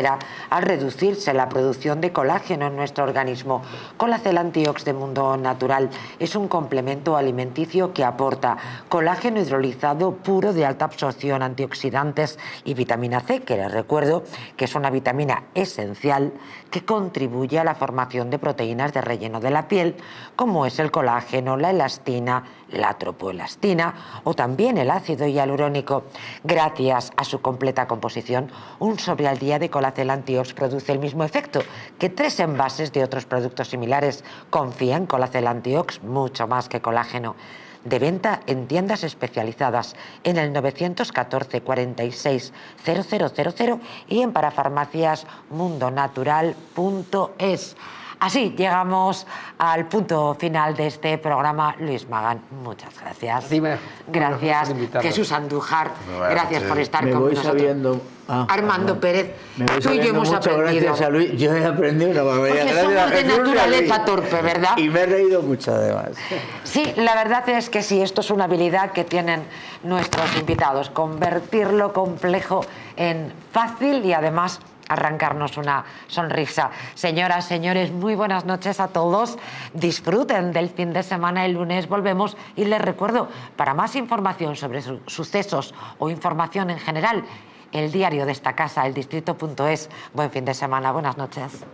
al reducirse la producción de colágeno en nuestro organismo. Colacel Antiox de Mundo Natural es un complemento alimenticio que aporta colágeno hidrolizado puro de alta absorción, antioxidantes y vitamina C, que les recuerdo que es una vitamina esencial que contribuye a la formación de proteínas de relleno de la piel, como es el colágeno, la elastina, la tropoelastina o también el ácido hialurónico. Gracias a su completa composición, un sobre al día de Colacel Antiox produce el mismo efecto que 3 envases de otros productos similares. Confía en Colacel Antiox mucho más que colágeno. De venta en tiendas especializadas en el 914 46 0000 y en parafarmaciasmundonatural.es. Así llegamos al punto final de este programa. Luis Magán, muchas gracias. Gracias, Jesús Andújar, gracias por estar con nosotros. Armando Pérez, tú y yo hemos aprendido. Gracias a Luis, yo he aprendido una barbaridad. Porque somos de naturaleza torpe, ¿verdad? Y me he reído mucho, además. Sí, la verdad es que sí, esto es una habilidad que tienen nuestros invitados, convertir lo complejo en fácil y además arrancarnos una sonrisa. Señoras, señores, muy buenas noches a todos. Disfruten del fin de semana. El lunes volvemos y les recuerdo, para más información sobre sucesos o información en general, el diario de esta casa, eldistrito.es. Buen fin de semana, buenas noches.